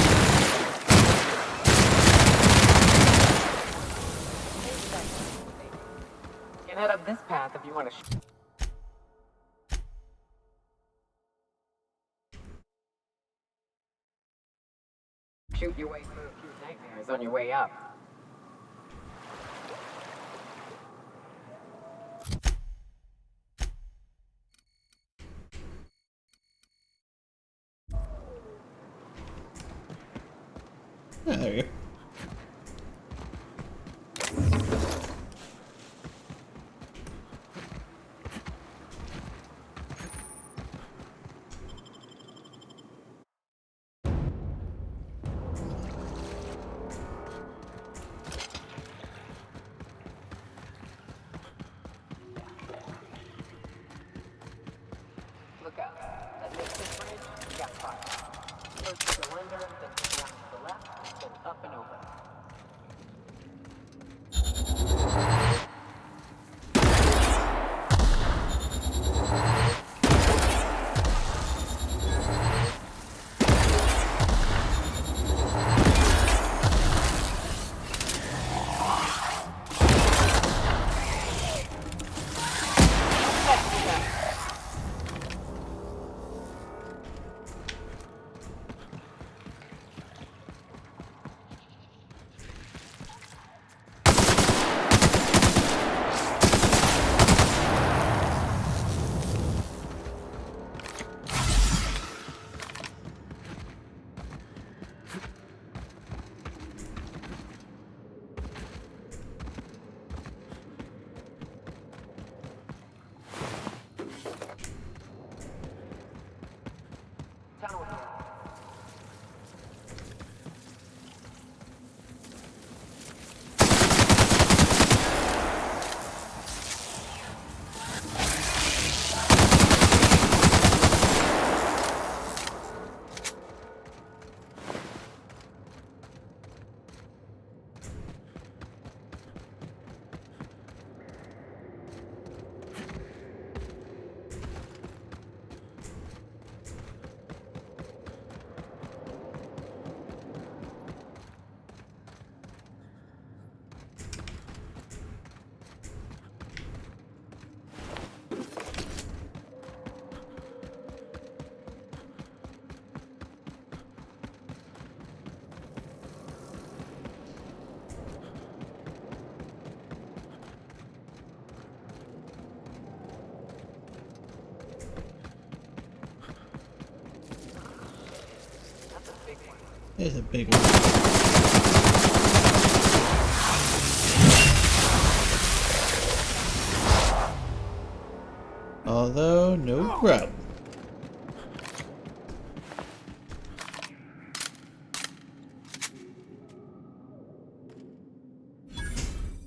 you can head up this path if you want to. Shoot your way through a few nightmares on your way up. Ah, there you go. Look out. That makes this bridge, you got fire. First to the lender, then to the one to the left, then up and over. There's a big one. Although, no problem.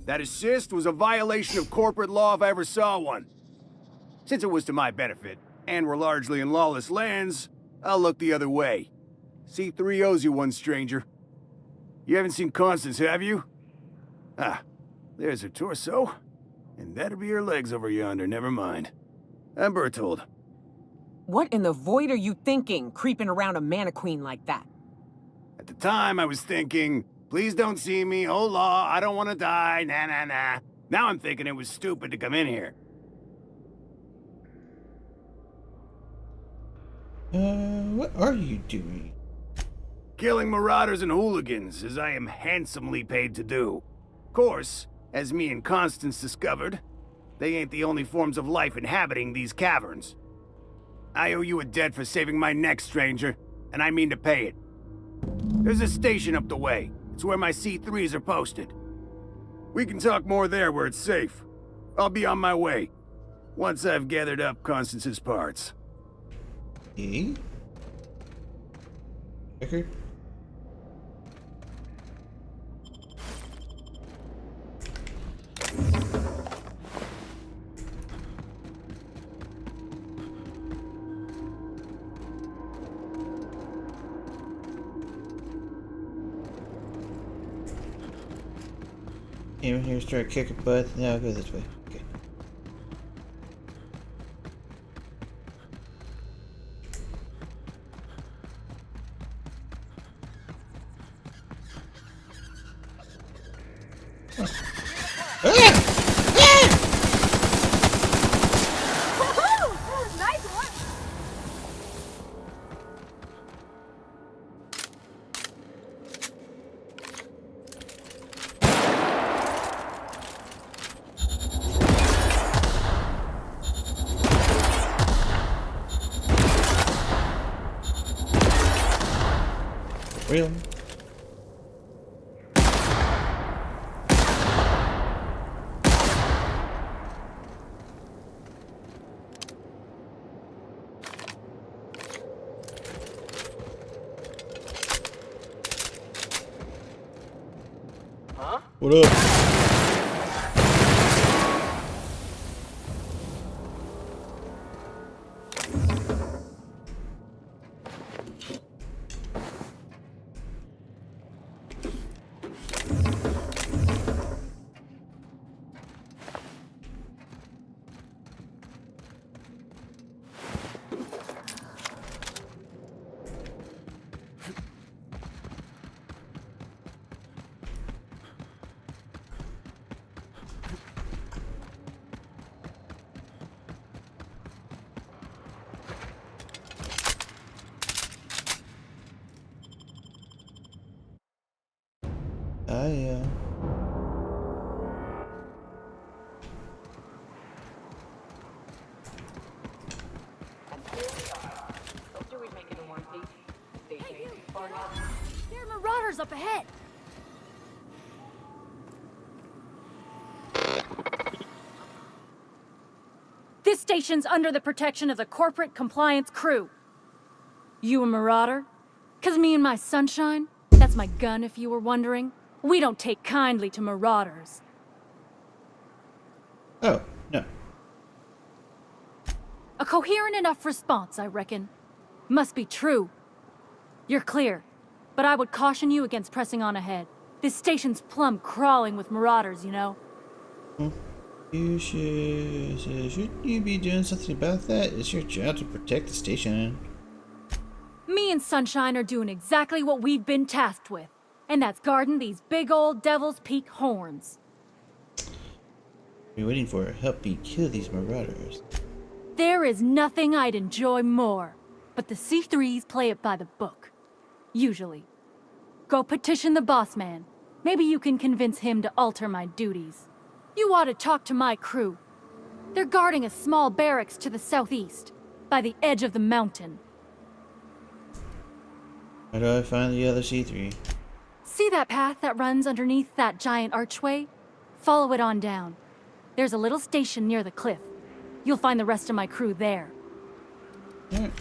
That assist was a violation of corporate law if I ever saw one. Since it was to my benefit, and we're largely in lawless lands, I'll look the other way. C3 owes you one, stranger. You haven't seen Constance, have you? Ah, there's her torso. And that'll be her legs over yonder, never mind. I'm Bertold. What in the void are you thinking, creeping around a mannequin like that? At the time, I was thinking, please don't see me, hola, I don't want to die, nah, nah, nah. Now I'm thinking it was stupid to come in here. What are you doing? Killing marauders and hooligans, as I am handsomely paid to do. Of course, as me and Constance discovered, they ain't the only forms of life inhabiting these caverns. I owe you a debt for saving my neck, stranger, and I mean to pay it. There's a station up the way. It's where my C3s are posted. We can talk more there where it's safe. I'll be on my way, once I've gathered up Constance's parts. Eh? Record? Came in here, start kicking butt. Now I'll go this way. Okay. Nice one! Real? Huh? What up? There are marauders up ahead! This station's under the protection of the Corporate Compliance Crew. You a marauder? 'Cause me and my sunshine, that's my gun if you were wondering, we don't take kindly to marauders. Oh, no. A coherent enough response, I reckon. Must be true. You're clear, but I would caution you against pressing on ahead. This station's plumb crawling with marauders, you know. Shouldn't you be doing something about that? It's your job to protect the station. Me and Sunshine are doing exactly what we've been tasked with, and that's guarding these big old Devil's Peak horns. We're waiting for help me kill these marauders. There is nothing I'd enjoy more, but the C3s play it by the book. Usually. Go petition the boss man. Maybe you can convince him to alter my duties. You ought to talk to my crew. They're guarding a small barracks to the southeast, by the edge of the mountain. How do I find the other C3? See that path that runs underneath that giant archway? Follow it on down. There's a little station near the cliff. You'll find the rest of my crew there. Alright.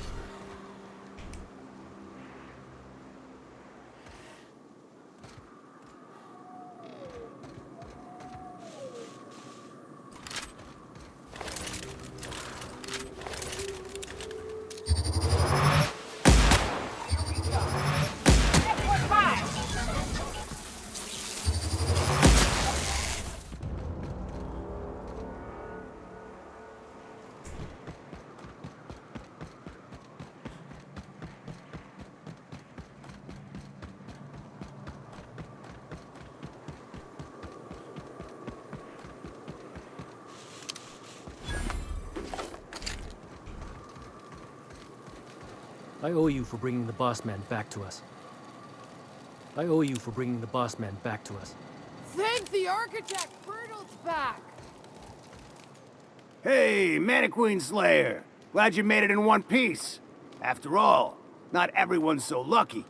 I owe you for bringing the boss man back to us. I owe you for bringing the boss man back to us. Thank the architect, Bertle's back! Hey, Mannequin Slayer. Glad you made it in one piece. After all, not everyone's so lucky.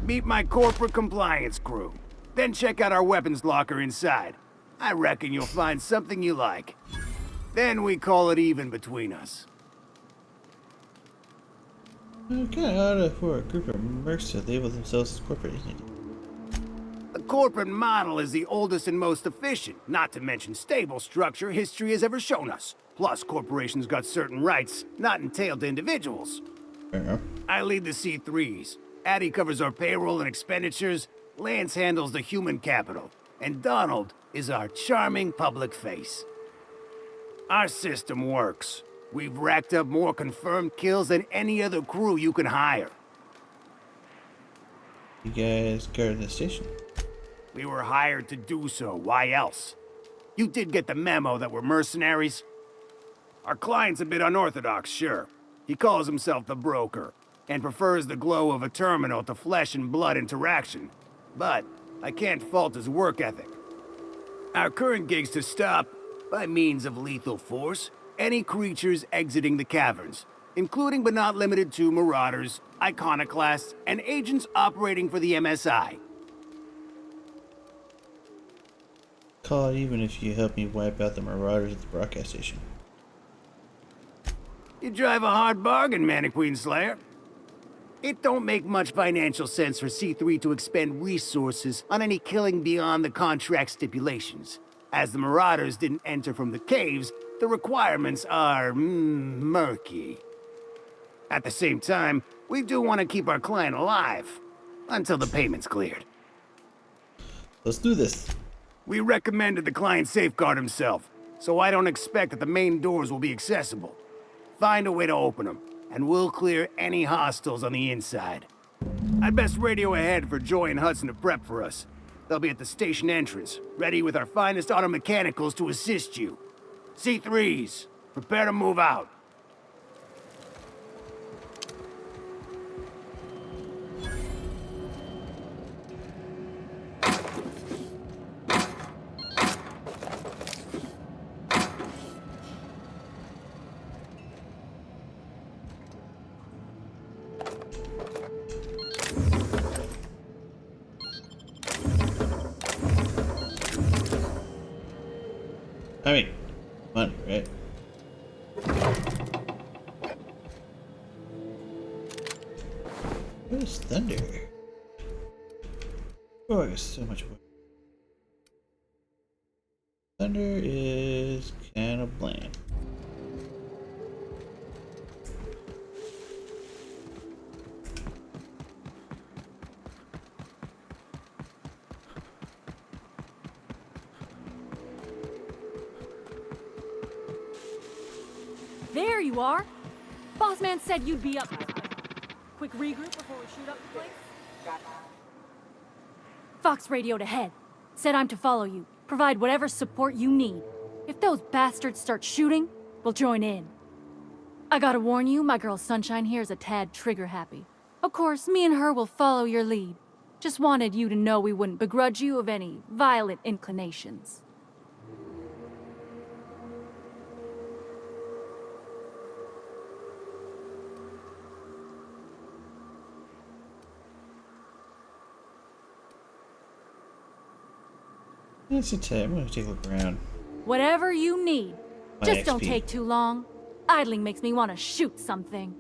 Meet my corporate compliance crew. Then check out our weapons locker inside. I reckon you'll find something you like. Then we call it even between us. Kind of odd for a group of mercs to label themselves as corporate, isn't it? The corporate model is the oldest and most efficient, not to mention stable structure history has ever shown us. Plus, corporations got certain rights not entailed to individuals. Fair enough. I lead the C3s. Addie covers our payroll and expenditures, Lance handles the human capital, and Donald is our charming public face. Our system works. We've racked up more confirmed kills than any other crew you can hire. You guys guarded the station? We were hired to do so. Why else? You did get the memo that we're mercenaries? Our client's a bit unorthodox, sure. He calls himself the broker, and prefers the glow of a terminal to flesh and blood interaction. But I can't fault his work ethic. Our current gig's to stop, by means of lethal force, any creatures exiting the caverns, including but not limited to marauders, iconoclasts, and agents operating for the MSI. Call it even if you help me wipe out the marauders at the broadcast station. You drive a hard bargain, Mannequin Slayer. It don't make much financial sense for C3 to expend resources on any killing beyond the contract stipulations. As the Marauders didn't enter from the caves, the requirements are murky. At the same time, we do want to keep our client alive, until the payment's cleared. Let's do this. We recommended the client safeguard himself, so I don't expect that the main doors will be accessible. Find a way to open them, and we'll clear any hostiles on the inside. I'd best radio ahead for Joy and Hudson to prep for us. They'll be at the station entrance, ready with our finest auto mechanicals to assist you. C3s, prepare to move out. I mean, money, right? What is thunder? Oh, I got so much wood. Thunder is kind of bland. There you are! Boss man said you'd be up. Quick regroup before we shoot up the place? Fox radioed ahead. Said I'm to follow you. Provide whatever support you need. If those bastards start shooting, we'll join in. I gotta warn you, my girl Sunshine here is a tad trigger-happy. Of course, me and her will follow your lead. Just wanted you to know we wouldn't begrudge you of any violent inclinations. That's a tip. I'm gonna take a look around. Whatever you need. My Just don't XP. take too long. Idling makes me want to shoot something.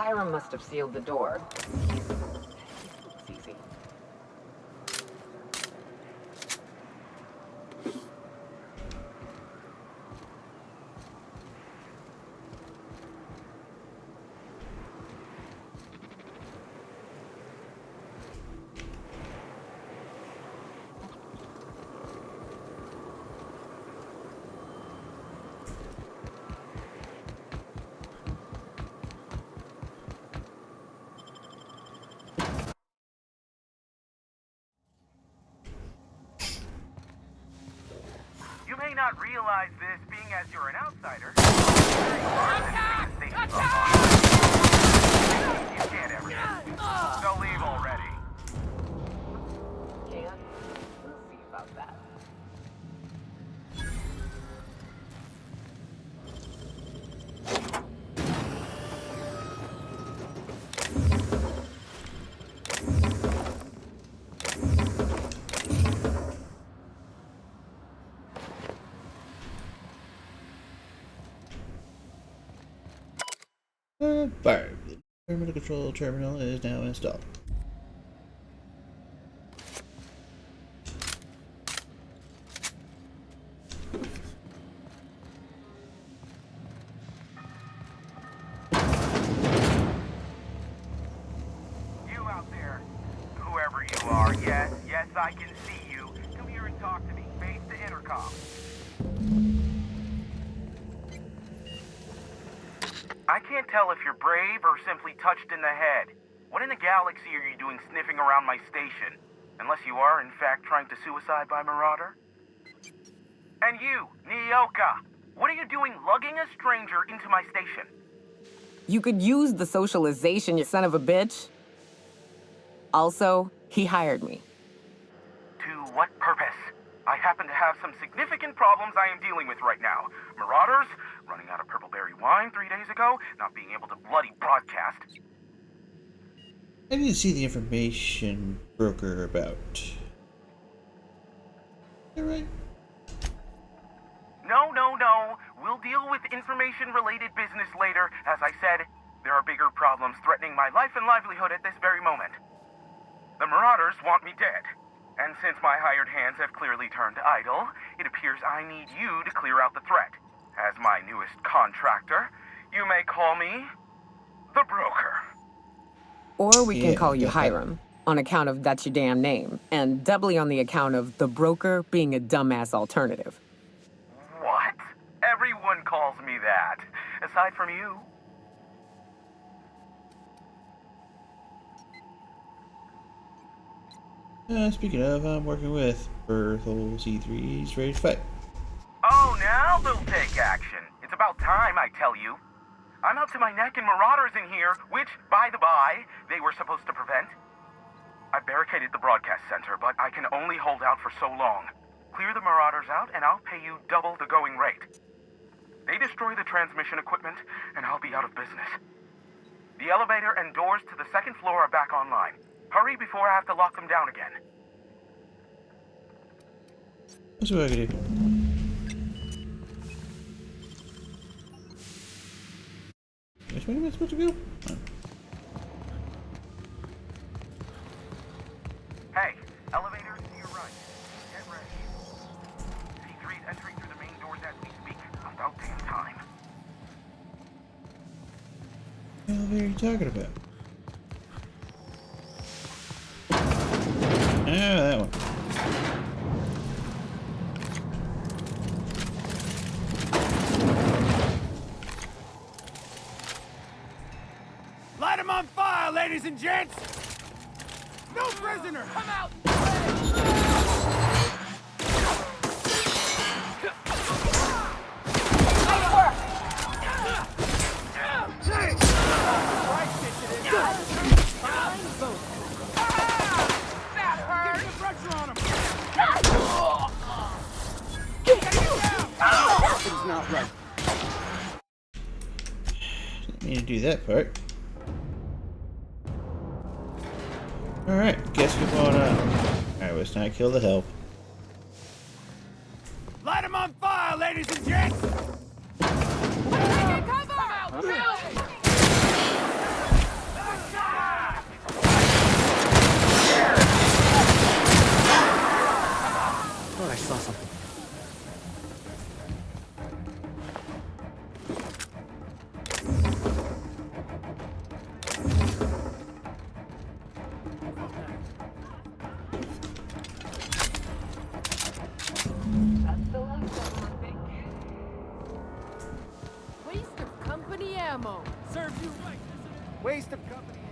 Hiram must have sealed the door. It's easy. You may not realize this, being as you're an outsider. You can't ever. They'll leave already. Can't? We'll see about that. Fire. The terminal control terminal is now installed. You out there, whoever you are, yes, I can see you. Come here and talk to me. Face the intercom. I can't tell if you're brave or simply touched in the head. What in the galaxy are you doing sniffing around my station? Unless you are, in fact, trying to suicide by Marauder? And you, Nyoka, what are you doing lugging a stranger into my station? You could use the socialization, you son of a bitch. Also, he hired me. To what purpose? I happen to have some significant problems I am dealing with right now. Marauders, running out of purple-berry wine 3 days ago, not being able to bloody broadcast. I need to see the information broker about. Alright. No. We'll deal with information-related business later. As I said, there are bigger problems threatening my life and livelihood at this very moment. The Marauders want me dead. And since my hired hands have clearly turned idle, it appears I need you to clear out the threat. As my newest contractor, you may call me the Broker. Or we can call you Hiram, on account of that's your damn name, and doubly on the account of the Broker being a dumbass alternative. What? Everyone calls me that, aside from you. Speaking of, I'm working with Berthel C3's ready to fight. Oh, now they'll take action. It's about time, I tell you. I'm up to my neck in Marauders in here, which, by the by, they were supposed to prevent. I barricaded the broadcast center, but I can only hold out for so long. Clear the Marauders out, and I'll pay you double the going rate. They destroy the transmission equipment, and I'll be out of business. The elevator and doors to the second floor are back online. Hurry before I have to lock them down again. That's what I can do. Which way am I supposed to go? Oh. Hey, elevator to your right. Get ready. C3's entering through the main doors as we speak. About damn time. What the hell are you talking about? Ah, that one. Light him on fire, ladies and gents! No prisoner! Come out! Something's not right. Didn't mean to do that part. Alright, guess what's going on? Alright, let's not kill the help. Light him on fire, ladies and gents! ammo. Serves you right. Waste of company ammo.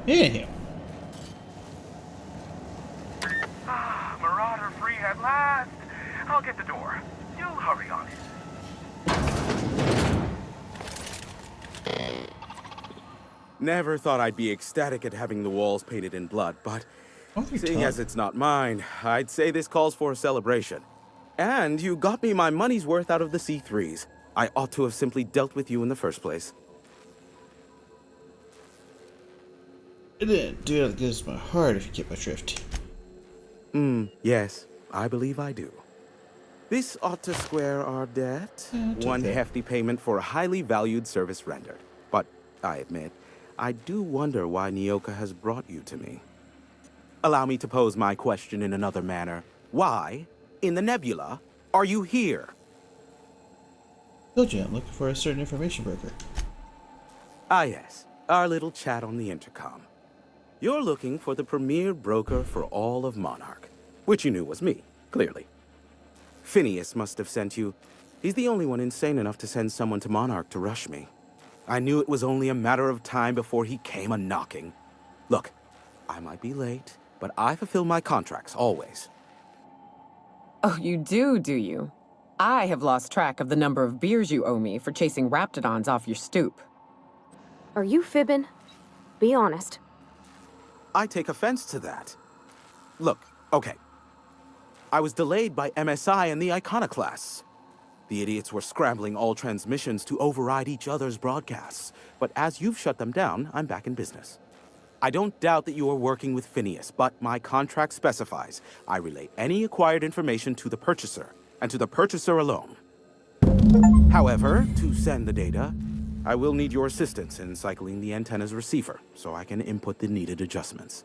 Anyhow. Marauder free at last. I'll get the door. You hurry on it. Never thought I'd be ecstatic at having the walls painted in blood, but seeing as it's not mine, I'd say this calls for a celebration. And you got me my money's worth out of the C3s. I ought to have simply dealt with you in the first place. I didn't do it against my heart, if you get my drift. Yes, I believe I do. This ought to square our debt. One hefty payment for a highly valued service rendered. But I admit, I do wonder why Nyoka has brought you to me. Allow me to pose my question in another manner. Why, in the nebula, are you here? Told you I'm looking for a certain information broker. Ah yes, our little chat on the intercom. You're looking for the premier broker for all of Monarch, which you knew was me, clearly. Phineas must have sent you. He's the only one insane enough to send someone to Monarch to rush me. I knew it was only a matter of time before he came a-knocking. Look, I might be late, but I fulfill my contracts, always. Oh, you do you? I have lost track of the number of beers you owe me for chasing Raptidons off your stoop. Are you fibbing? Be honest. I take offense to that. Look, okay. I was delayed by MSI and the Iconoclasts. The idiots were scrambling all transmissions to override each other's broadcasts. But as you've shut them down, I'm back in business. I don't doubt that you are working with Phineas, but my contract specifies I relay any acquired information to the purchaser, and to the purchaser alone. However, to send the data, I will need your assistance in cycling the antenna's receiver, so I can input the needed adjustments.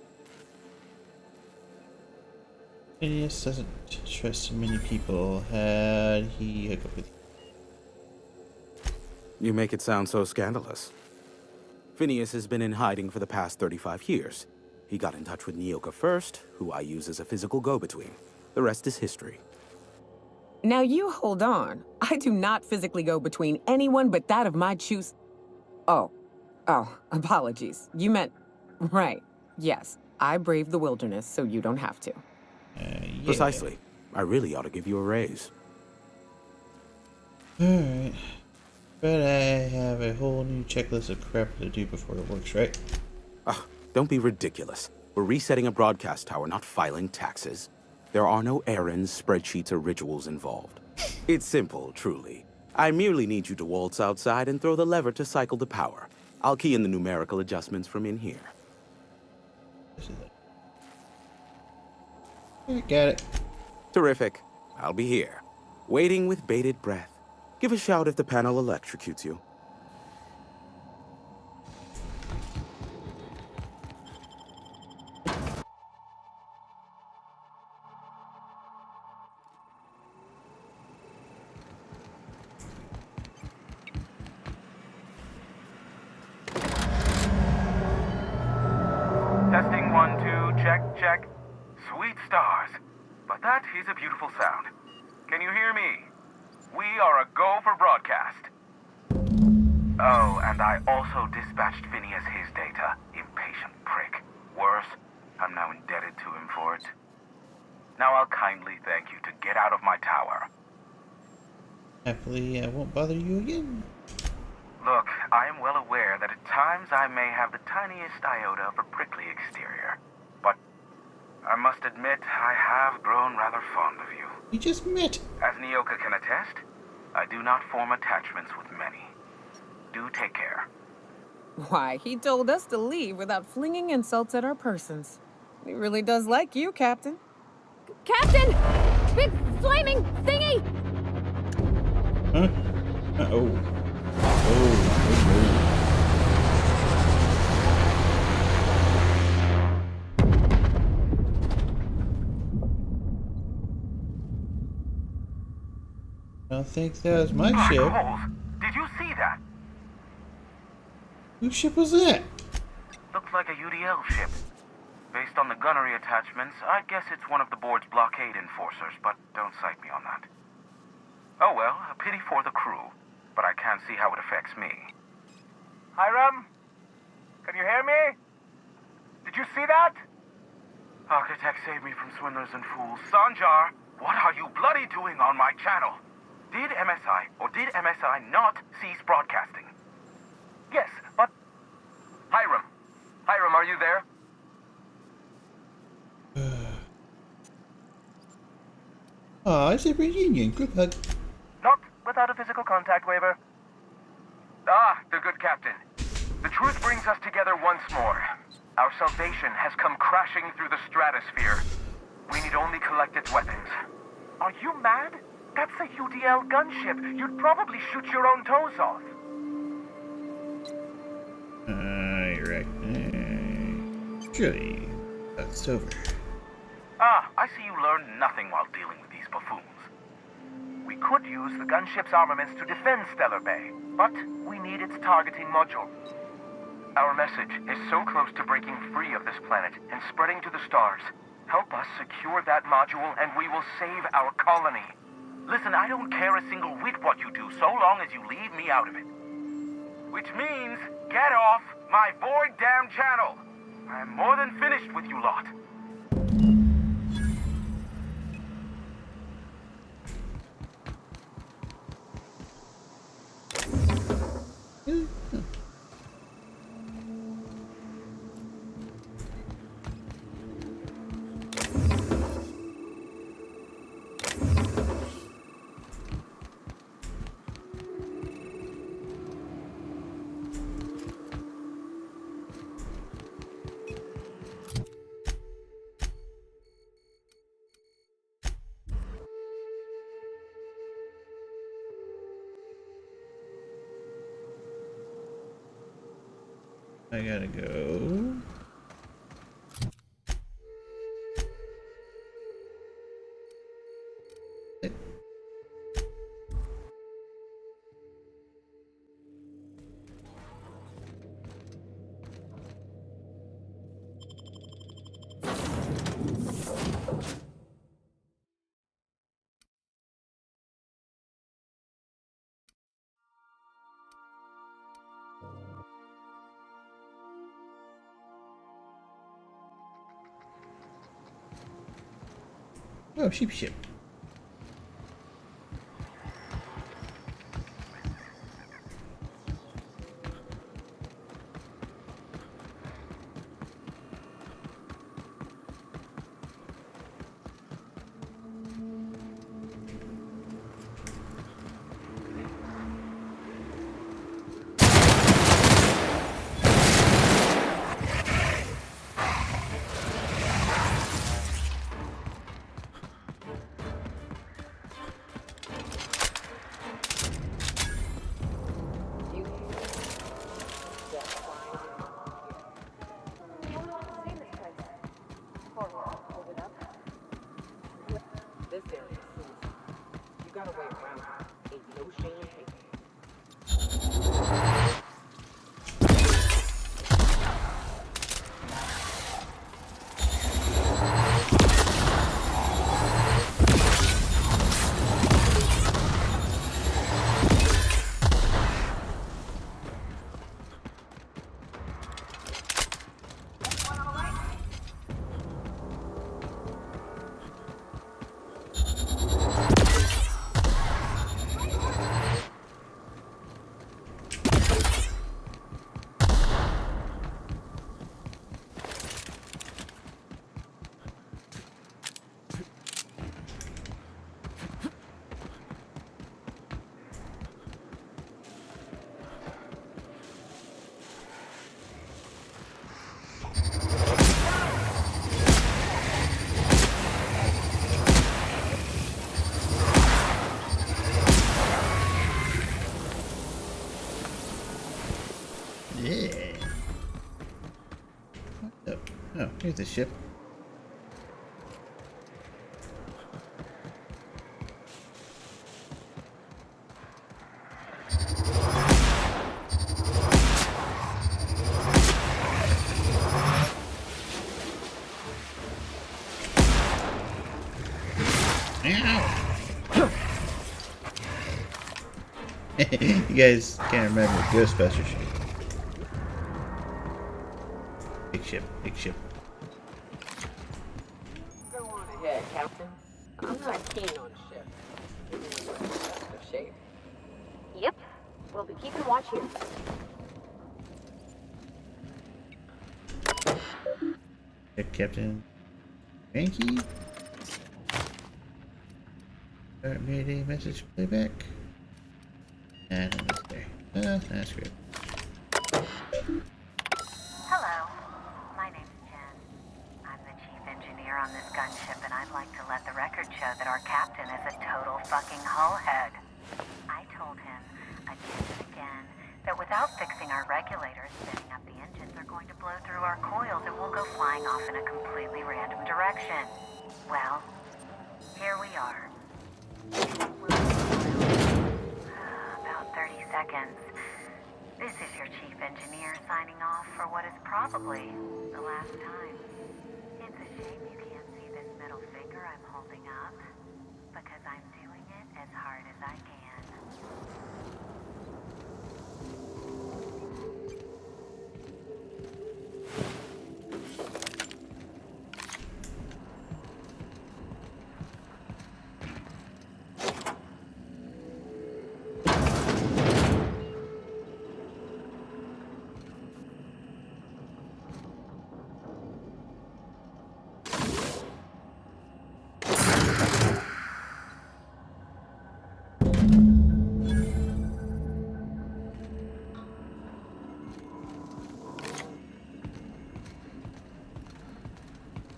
Phineas doesn't trust many people. Had he hooked up with you? You make it sound so scandalous. Phineas has been in hiding for the past 35 years. He got in touch with Nyoka first, who I use as a physical go-between. The rest is history. Now you hold on. I do not physically go between anyone but that of my choose. Oh, apologies. You meant, right. Yes, I braved the wilderness so you don't have to. Yeah. Precisely. I really ought to give you a raise. Alright. But I have a whole new checklist of crap to do before it works, right? Don't be ridiculous. We're resetting a broadcast tower, not filing taxes. There are no errands, spreadsheets, or rituals involved. It's simple, truly. I merely need you to waltz outside and throw the lever to cycle the power. I'll key in the numerical adjustments from in here. Got it. Terrific. I'll be here, waiting with bated breath. Give a shout if the panel electrocutes you. Testing 1, 2, check, check. Sweet stars. But that is a beautiful sound. Can you hear me? We are a go for broadcast. Oh, and I also dispatched Phineas his data. Impatient prick. Worse, I'm now indebted to him for it. Now I'll kindly thank you to get out of my tower. Happily, I won't bother you again. Look, I am well aware that at times I may have the tiniest iota of a prickly exterior. But I must admit, I have grown rather fond of you. We just met. As Nyoka can attest, I do not form attachments with many. Do take care. Why, he told us to leave without flinging insults at our persons. He really does like you, Captain. Captain! Big flaming thingy! Huh? Uh-oh. Oh, I don't think that was my Black ship. holes. Did you see that? Whose ship was that? Looks like a UDL ship. Based on the gunnery attachments, I'd guess it's one of the board's blockade enforcers, but don't cite me on that. Oh well, a pity for the crew, but I can't see how it affects me. Hiram? Can you hear me? Did you see that? Architect saved me from swindlers and fools. Sanjar, what are you bloody doing on my channel? Did MSI or did MSI not cease broadcasting? Yes, but... Hiram. Hiram, are you there? Aw, it's a reunion. Group hug. Not without a physical contact waiver. Ah, the good captain. The truth brings us together once more. Our salvation has come crashing through the stratosphere. We need only collect its weapons. Are you mad? That's a UDL gunship. You'd probably shoot your own toes off. You're right. Surely, that's over. Ah, I see you learned nothing while dealing with these buffoons. We could use the gunship's armaments to defend Stellar Bay, but we need its targeting module. Our message is so close to breaking free of this planet and spreading to the stars. Help us secure that module and we will save our colony. Listen, I don't care a single whit what you do, so long as you leave me out of it. Which means, get off my void damn channel! I'm more than finished with you lot. I gotta go. Oh, sheep ship. Yeah. What the? Oh, here's the ship. You guys can't remember Ghostbusters. Big ship, big ship. Go on ahead, Captain. I'm not keen on ships. Of shape. Yep. We'll be keeping watch here. Check Captain Frankie. Mayday message playback. And it's there. That's good. Hello, my name's Jen. I'm the chief engineer on this gunship, and I'd like to let the record show that our captain is a total fucking hullhead. I told him again and again that without fixing our regulators, setting up the engines are going to blow through our coils and we'll go flying off in a completely random direction. Well, here we are. About 30 seconds. This is your chief engineer signing off for what is probably the last time. It's a shame you can't see this middle finger I'm holding up, because I'm doing it as hard as I can.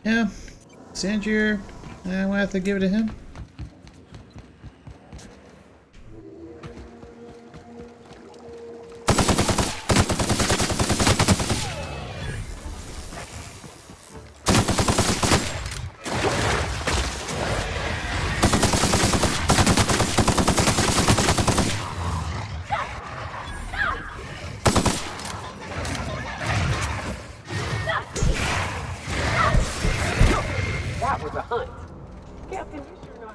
Yeah, Sanjir, I will have to give it to him. That was a hunt. Captain, you sure know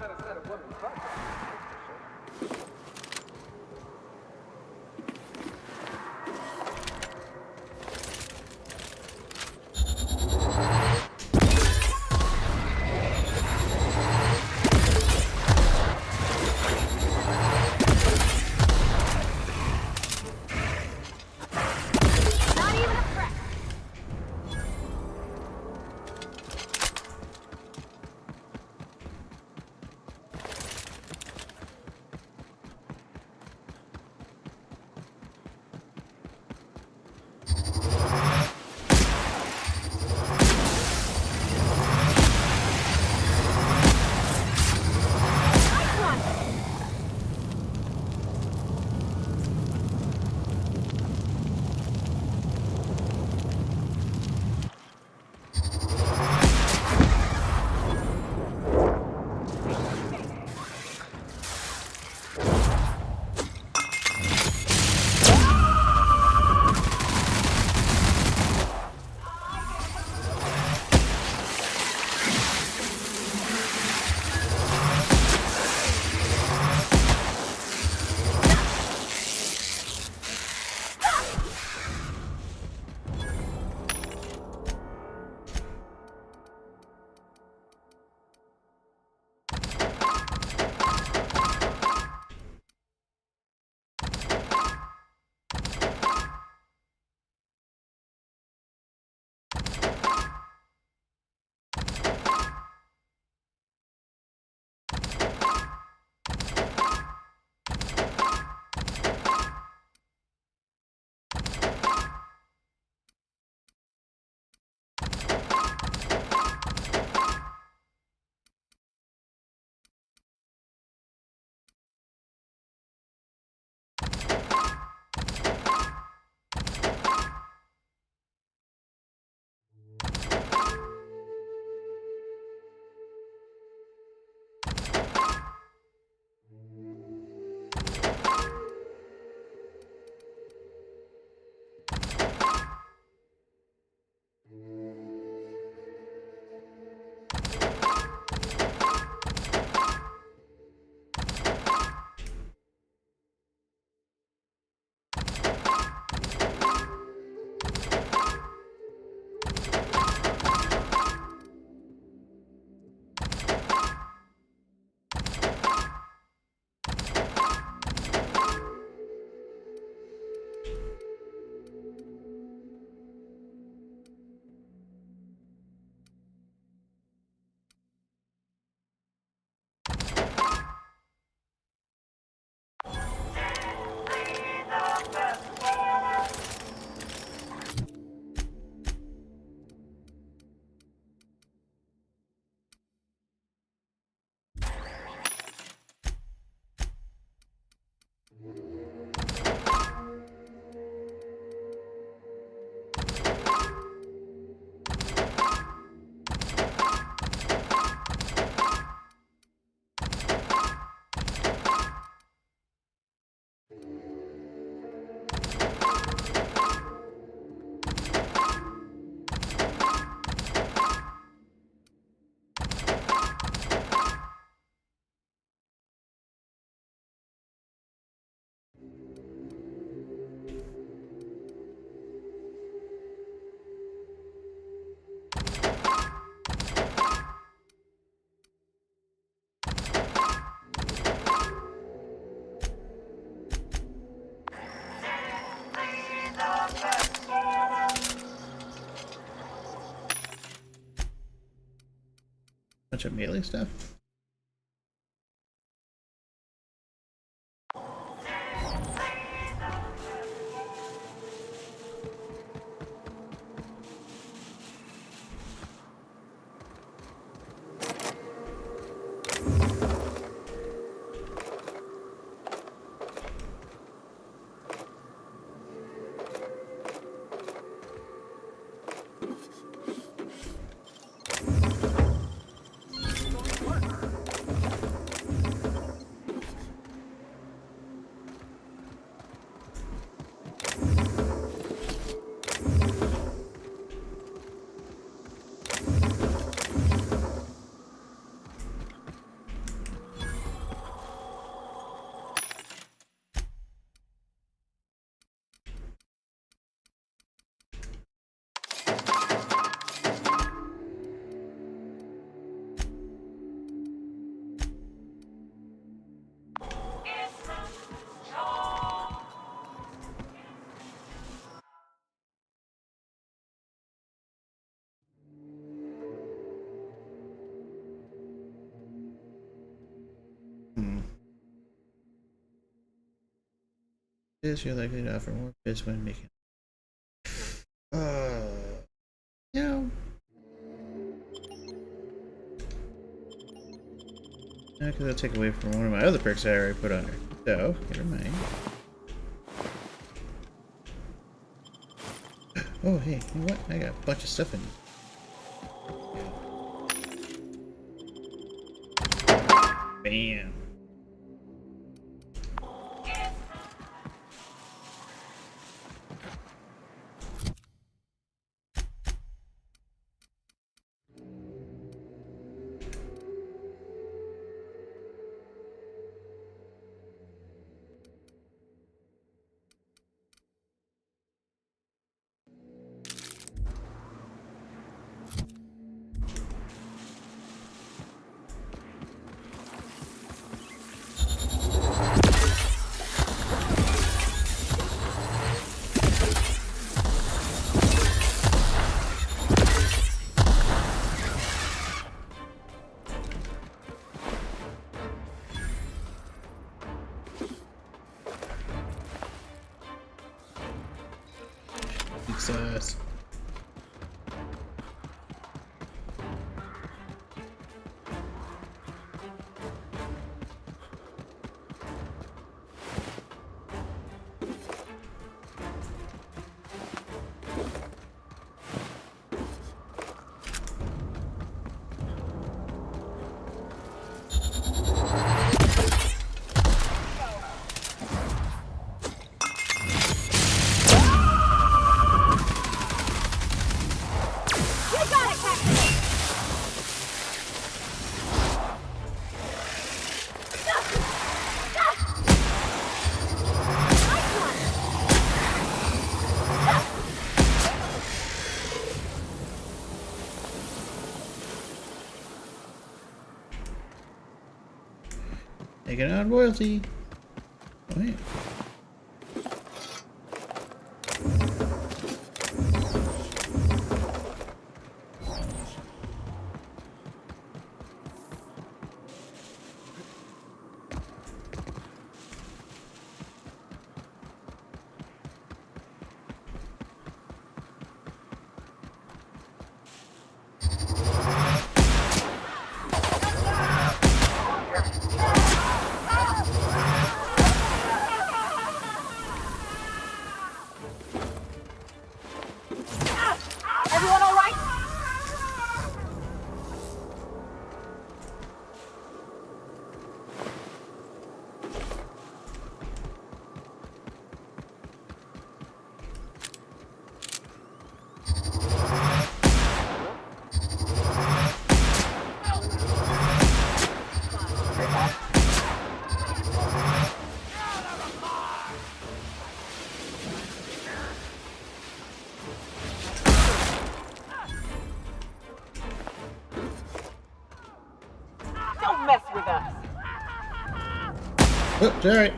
Bunch of melee stuff. You're likely to offer more bids when making. No. Because that'll take away from one of my other perks I already put on her. So, never mind. Oh, hey, you know what? I got a bunch of stuff in. Bam. Success. Taking on royalty. Oh, yeah. Everyone all right? Don't mess with us. Oh, it's alright.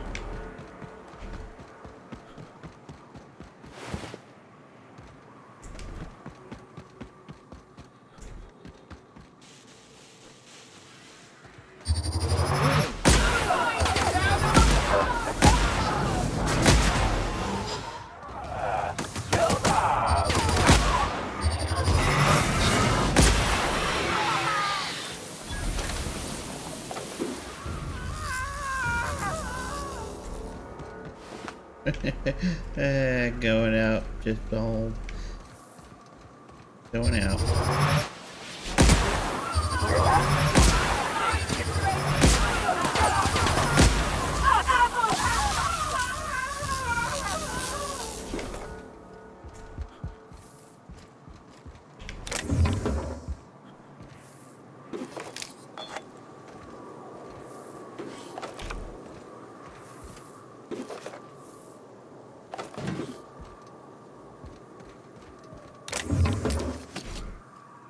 Going out. Just all going out.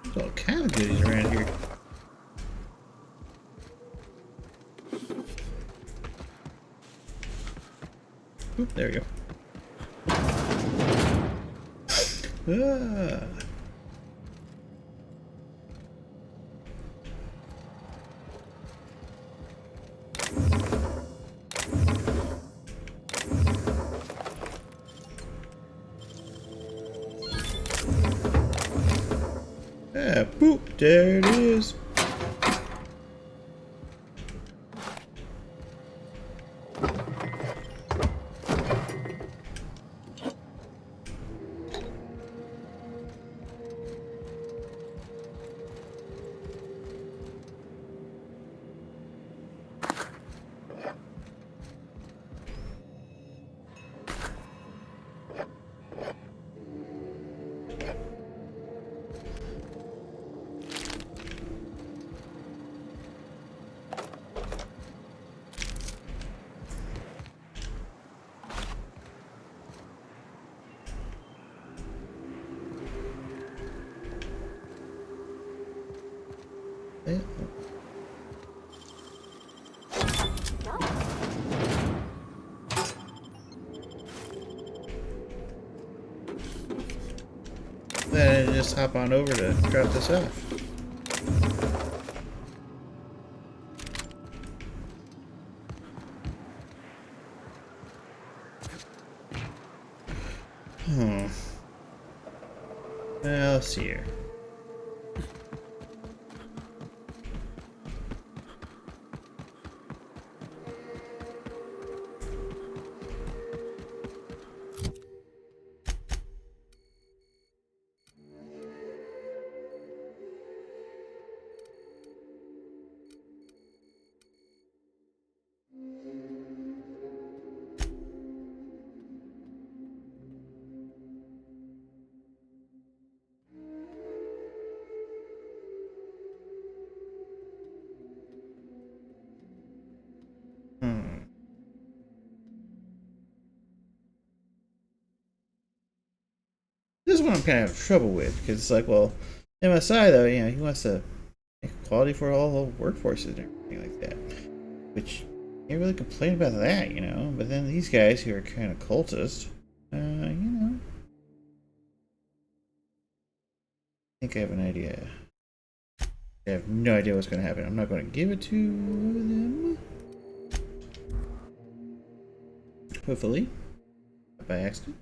There's all kind of goodies around here. Oop, there we go. Ah. Ah, boop, there it is. Then I just hop on over to drop this off. Well, let's see here. This is what I'm kind of having trouble with, because it's like, well, MSI though, you know, he wants to make equality for all workforces and everything like that, which you can't really complain about that, you know. But then these guys who are kind of cultists, you know, I think I have an idea. I have no idea what's going to happen. I'm not going to give it to them. Hopefully, by accident.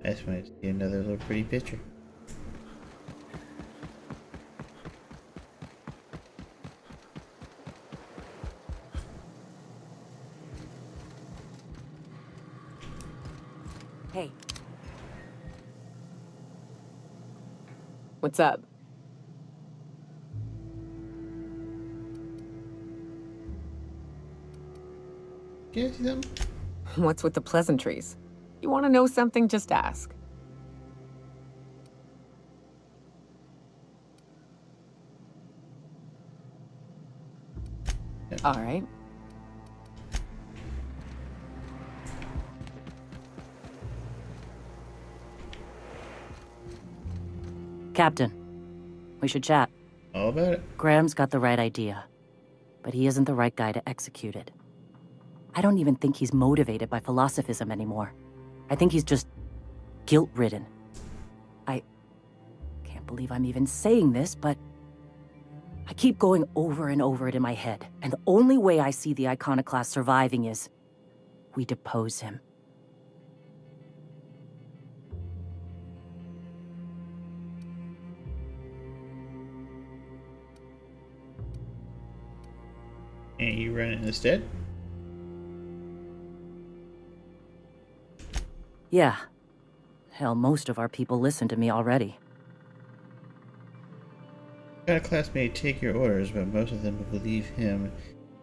I just wanted to see another little pretty picture. Hey. What's up? Can I see something? What's with the pleasantries? You want to know something? Just ask. Yeah. All right. Captain, we should chat. All about it. Graham's got the right idea, but he isn't the right guy to execute it. I don't even think he's motivated by philosophism anymore. I think he's just guilt-ridden. I can't believe I'm even saying this, but I keep going over and over it in my head, and the only way I see the Iconoclast surviving is we depose him. And you run it instead? Yeah. Hell, most of our people listen to me already. Got a classmate take your orders, but most of them will believe him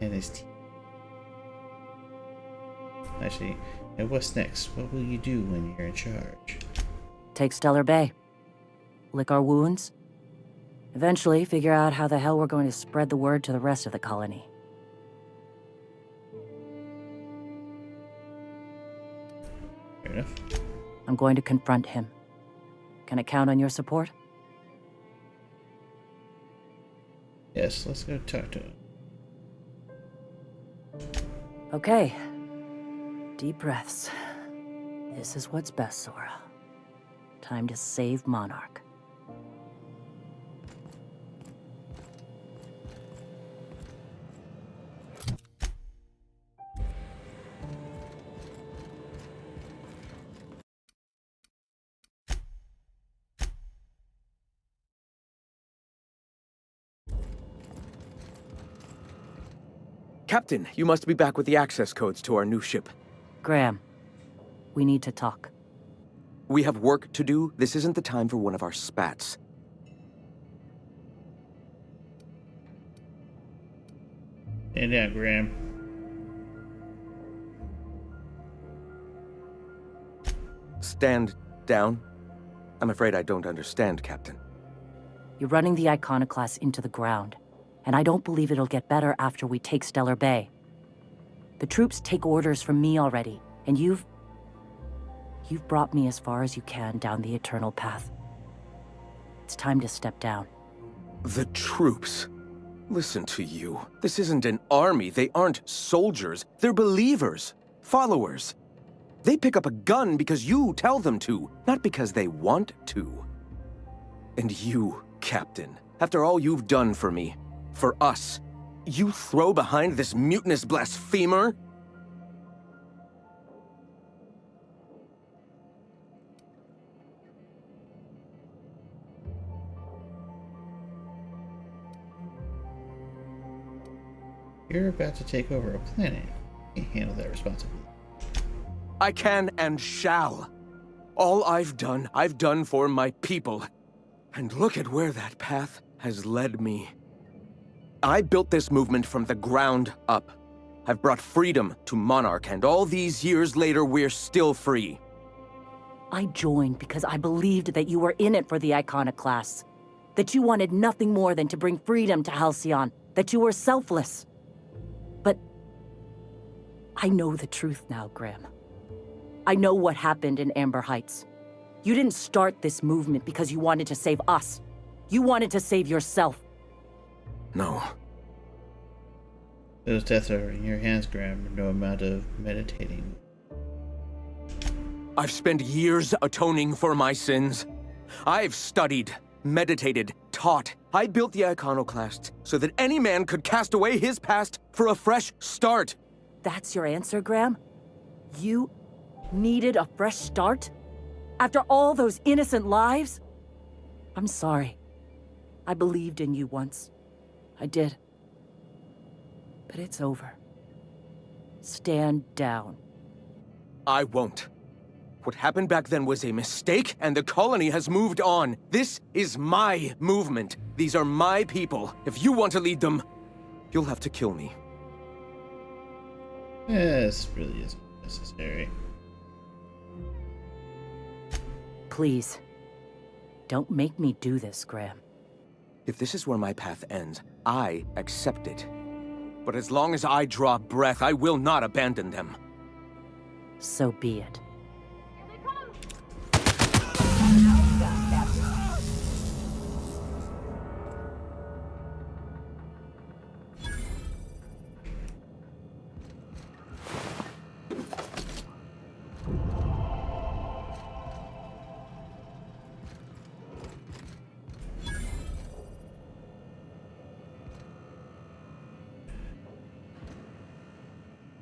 and his team. Actually, and what's next? What will you do when you're in charge? Take Stellar Bay. Lick our wounds. Eventually, figure out how the hell we're going to spread the word to the rest of the colony. Fair enough. I'm going to confront him. Can I count on your support? Yes, let's go talk to him. Okay. Deep breaths. This is what's best, Sora. Time to save Monarch. Captain, you must be back with the access codes to our new ship. Graham, we need to talk. We have work to do. This isn't the time for one of our spats. Stand down, Graham. Stand down? I'm afraid I don't understand, Captain. You're running the Iconoclast into the ground, and I don't believe it'll get better after we take Stellar Bay. The troops take orders from me already, and you've brought me as far as you can down the Eternal Path. It's time to step down. The troops? Listen to you. This isn't an army. They aren't soldiers. They're believers. Followers. They pick up a gun because you tell them to, not because they want to. And you, Captain, after all you've done for me, for us, you throw behind this mutinous blasphemer? You're about to take over a planet. You can't handle that responsibility. I can and shall. All I've done for my people. And look at where that path has led me. I built this movement from the ground up. I've brought freedom to Monarch, and all these years later, we're still free. I joined because I believed that you were in it for the Iconoclasts. That you wanted nothing more than to bring freedom to Halcyon. That you were selfless. But I know the truth now, Graham. I know what happened in Amber Heights. You didn't start this movement because you wanted to save us. You wanted to save yourself. No. Those deaths are in your hands, Graham. No amount of meditating. I've spent years atoning for my sins. I've studied, meditated, taught. I built the Iconoclast so that any man could cast away his past for a fresh start. That's your answer, Graham? You needed a fresh start? After all those innocent lives? I'm sorry. I believed in you once. I did. But it's over. Stand down. I won't. What happened back then was a mistake, and the colony has moved on. This is my movement. These are my people. If you want to lead them, you'll have to kill me. This really isn't necessary. Please. Don't make me do this, Graham. If this is where my path ends, I accept it. But as long as I draw breath, I will not abandon them. So be it.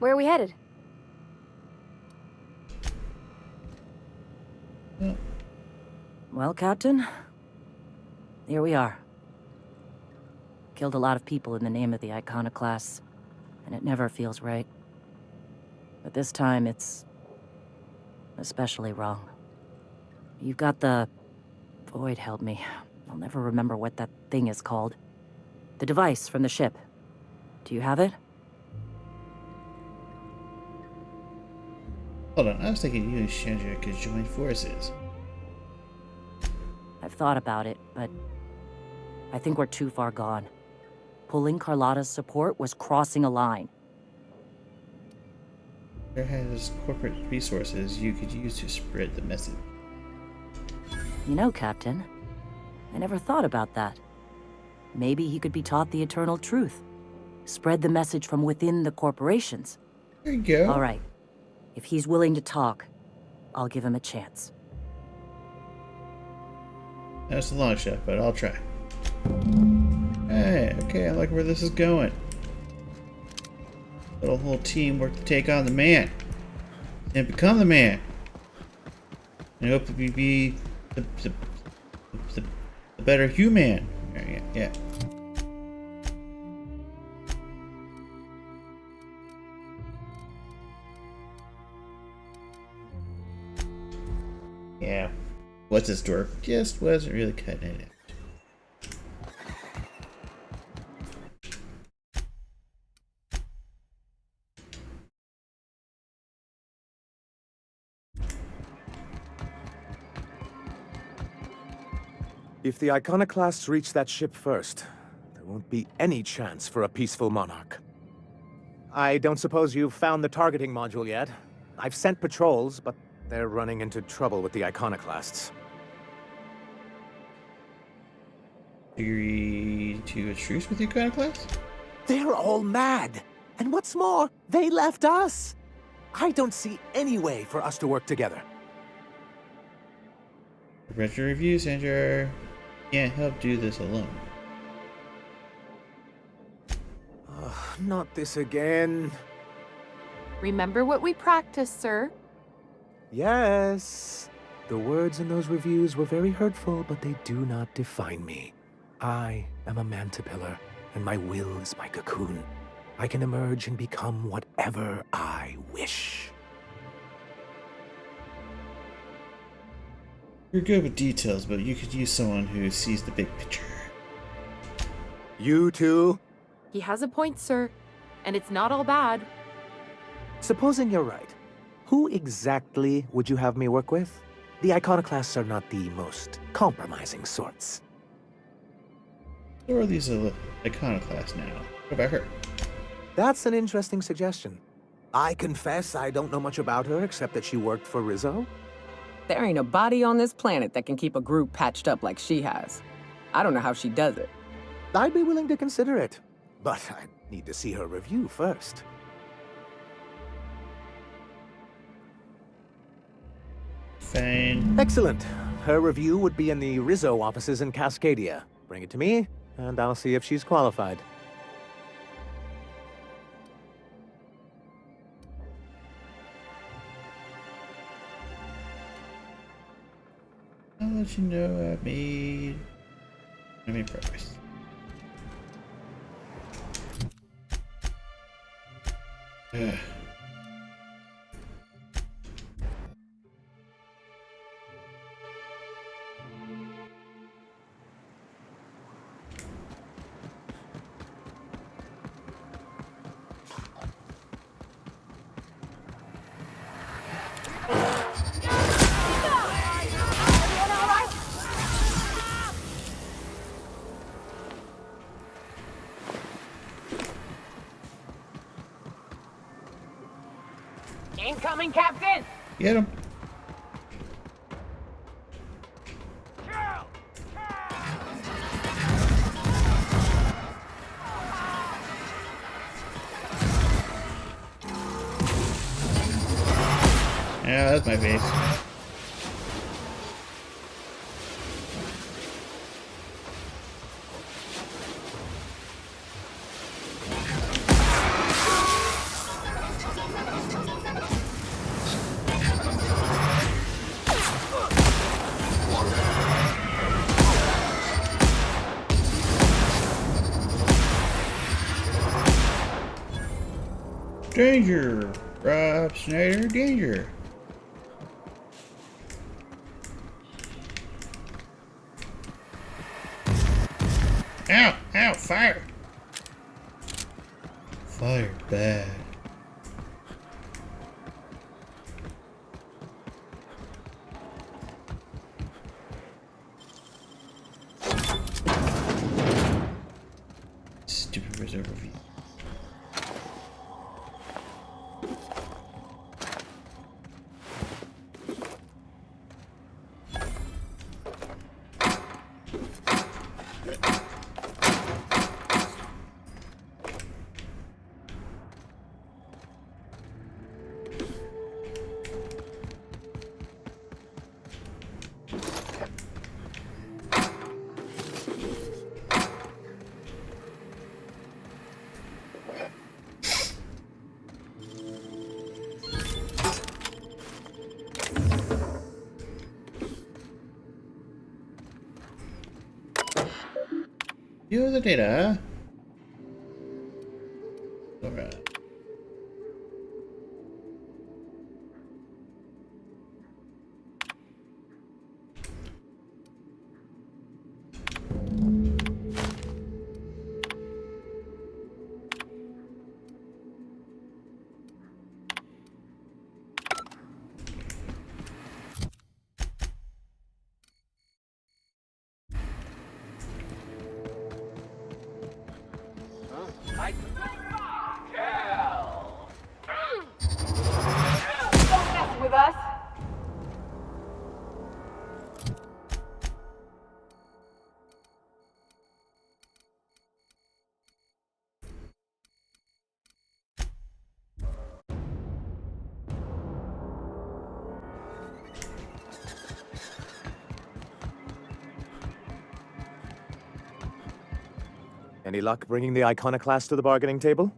Where are we headed? Well, Captain, here we are. Killed a lot of people in the name of the Iconoclasts. and it never feels right. But this time, it's especially wrong. You've got the... Void held me. I'll never remember what that thing is called. The device from the ship. Do you have it? Hold on, I was thinking you and Chandra could join forces. I've thought about it, but I think we're too far gone. Pulling Carlotta's support was crossing a line. There has corporate resources you could use to spread the message. You know, Captain, I never thought about that. Maybe he could be taught the eternal truth. Spread the message from within the corporations. There you go. All right. If he's willing to talk, I'll give him a chance. That's a long shot, but I'll try. Hey, okay, I like where this is going. Little whole teamwork to take on the man. And become the man. And hopefully be the better human. Yeah. Yeah. What's this door? Just wasn't really cutting it out. If the Iconoclasts reach that ship first, there won't be any chance for a peaceful monarch. I don't suppose you've found the targeting module yet. I've sent patrols, but they're running into trouble with the Iconoclasts. Agree to a truce with the Iconoclasts? They're all mad! And what's more, they left us! I don't see any way for us to work together. Retro reviews, Andrew. Can't help do this alone. Not this again. Remember what we practiced, sir? Yes. The words in those reviews were very hurtful, but they do not define me. I am a mantipillar, and my will is my cocoon. I can emerge and become whatever I wish. You're good with details, but you could use someone who sees the big picture. You too? He has a point, sir. And it's not all bad. Supposing you're right, who exactly would you have me work with? The Iconoclasts are not the most compromising sorts. Who are these Iconoclasts now? What about her? That's an interesting suggestion. I confess I don't know much about her except that she worked for Rizzo. There ain't a body on this planet that can keep a group patched up like she has. I don't know how she does it. I'd be willing to consider it, but I need to see her review first. Fine. Excellent. Her review would be in the Rizzo offices in Cascadia. Bring it to me, and I'll see if she's qualified. I'll let you know I made progress. Ugh. Incoming, Captain! Get him. Yeah, that's my base. Danger! Rob Schneider, danger! Ow! Ow! Fire! Fire bad. Stupid reserve review. View the data. Alright. With us? Any luck bringing the Iconoclast to the bargaining table?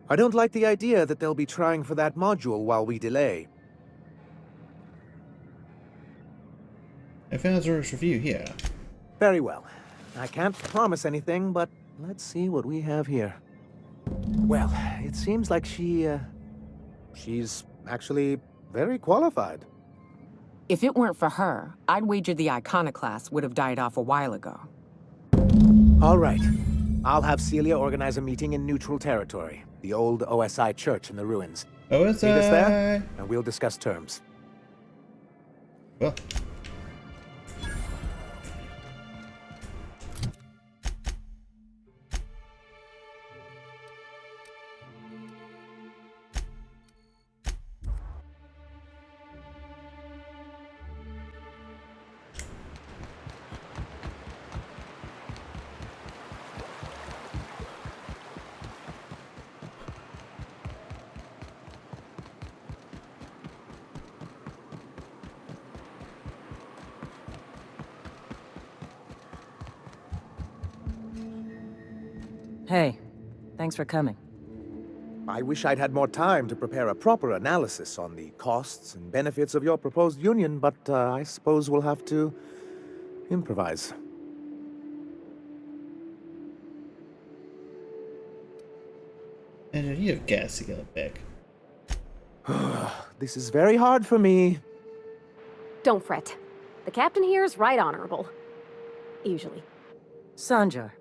I don't like the idea that they'll be trying for that module while we delay. I found Zora's review here. Very well. I can't promise anything, but let's see what we have here. Well, it seems like she's actually very qualified. If it weren't for her, I'd wager the Iconoclast would have died off a while ago. All right. I'll have Celia organize a meeting in neutral territory, the old OSI church in the ruins. OSI! Meet us there, and we'll discuss terms. Well. Hey, thanks for coming. I wish I'd had more time to prepare a proper analysis on the costs and benefits of your proposed union, but I suppose we'll have to improvise. And you have gas to get back. This is very hard for me. Don't fret. The captain here is right honorable. Usually. Sanjar,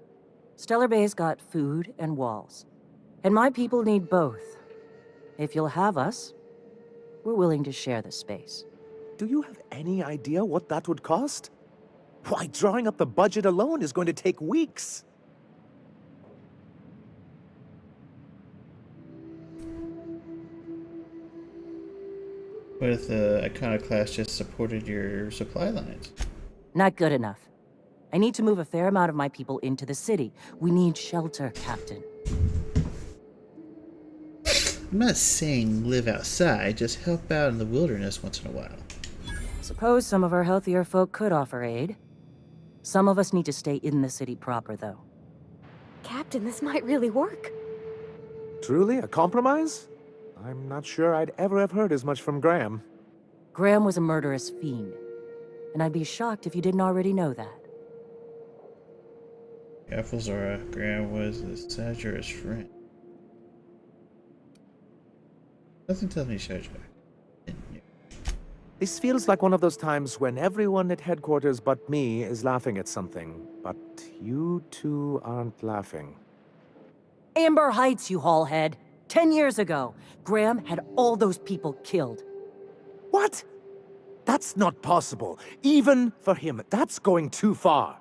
Stellar Bay's got food and walls. And my people need both. If you'll have us, we're willing to share the space. Do you have any idea what that would cost? Why, drawing up the budget alone is going to take weeks. What if the Iconoclast just supported your supply lines? Not good enough. I need to move a fair amount of my people into the city. We need shelter, Captain. I'm not saying live outside, just help out in the wilderness once in a while. Suppose some of our healthier folk could offer aid. Some of us need to stay in the city proper, though. Captain, this might really work. Truly, a compromise? I'm not sure I'd ever have heard as much from Graham. Graham was a murderous fiend, and I'd be shocked if you didn't already know that. Careful, Zora. Graham was the Sanjar's friend. Doesn't tell me Shoujo. This feels like one of those times when everyone at headquarters but me is laughing at something, but you two aren't laughing. Amber Heights, you haulhead. 10 years ago, Graham had all those people killed. What? That's not possible. Even for him, that's going too far.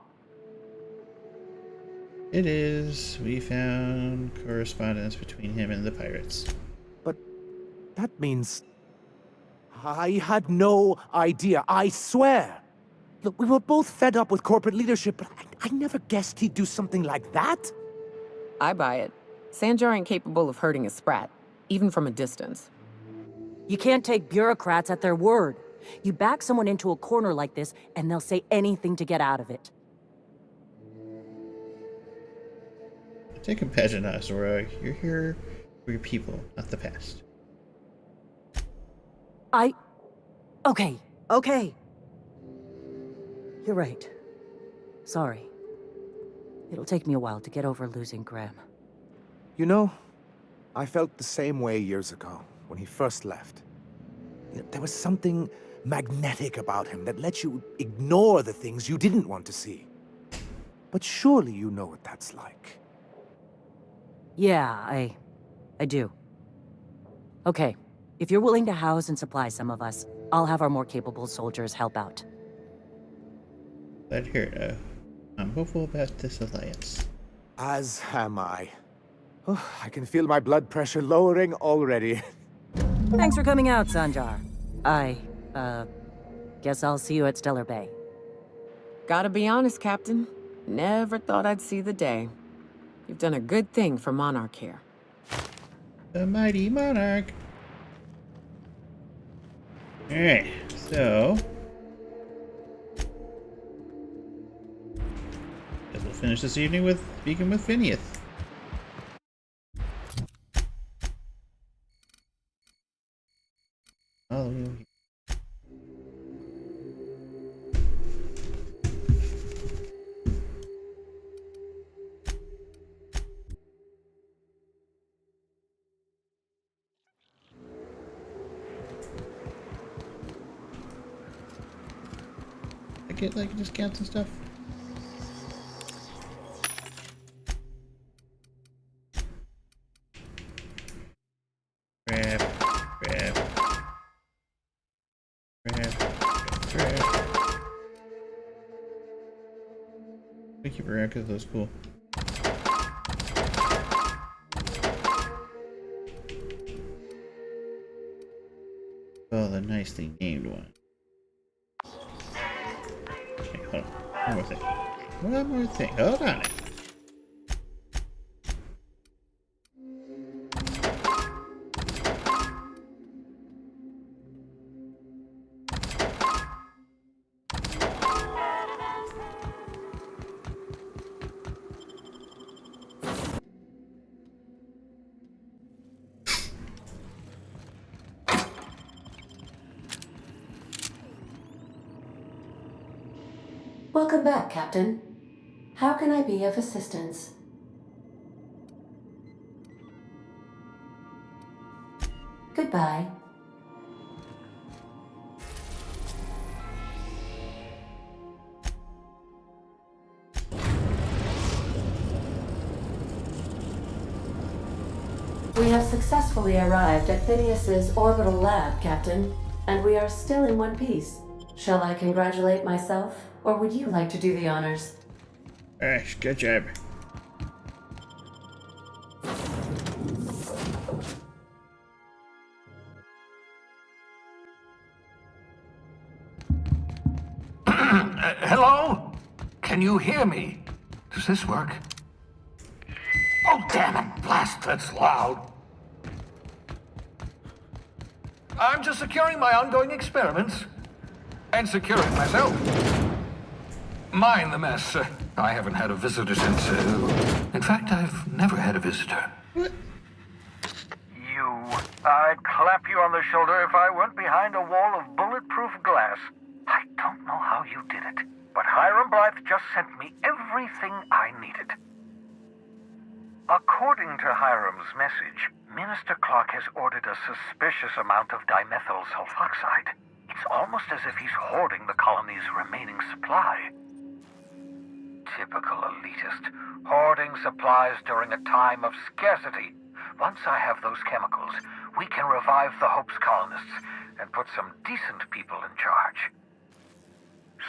It is. We found correspondence between him and the pirates. But that means... I had no idea, I swear. Look, we were both fed up with corporate leadership, but I never guessed he'd do something like that. I buy it. Sanjar ain't capable of hurting a sprat, even from a distance. You can't take bureaucrats at their word. You back someone into a corner like this, and they'll say anything to get out of it. Take compassion on us, Zora. You're here for your people, not the past. Okay. You're right. Sorry. It'll take me a while to get over losing Graham. You know, I felt the same way years ago, when he first left. There was something magnetic about him that let you ignore the things you didn't want to see. But surely you know what that's like. Yeah, I do. Okay. If you're willing to house and supply some of us, I'll have our more capable soldiers help out. Glad to hear it. I'm hopeful about this alliance. As am I. Oh, I can feel my blood pressure lowering already. Thanks for coming out, Sanjar. Guess I'll see you at Stellar Bay. Gotta be honest, Captain. Never thought I'd see the day. You've done a good thing for Monarch here. The mighty Monarch. Alright, so... guess we'll finish this evening with speaking with Phineas. Oh, I get like discounts and stuff. Grab. We keep it around because those cool. Oh, the nicely named one. Okay, hold on. One more thing. Hold on. Welcome back, Captain. How can I be of assistance? Goodbye. We have successfully arrived at Phineas's orbital lab, Captain, and we are still in one piece. Shall I congratulate myself, or would you like to do the honors? Alright, good job. Hello? Can you hear me? Does this work? Oh, damn it, blast, that's loud. I'm just securing my ongoing experiments. And securing myself. Mind the mess. I haven't had a visitor since... in fact, I've never had a visitor. I'd clap you on the shoulder if I weren't behind a wall of bulletproof glass. I don't know how you did it, but Hiram Blythe just sent me everything I needed. According to Hiram's message, Minister Clark has ordered a suspicious amount of dimethyl sulfoxide. It's almost as if he's hoarding the colony's remaining supply. Typical elitist, hoarding supplies during a time of scarcity. Once I have those chemicals, we can revive the Hope's colonists and put some decent people in charge.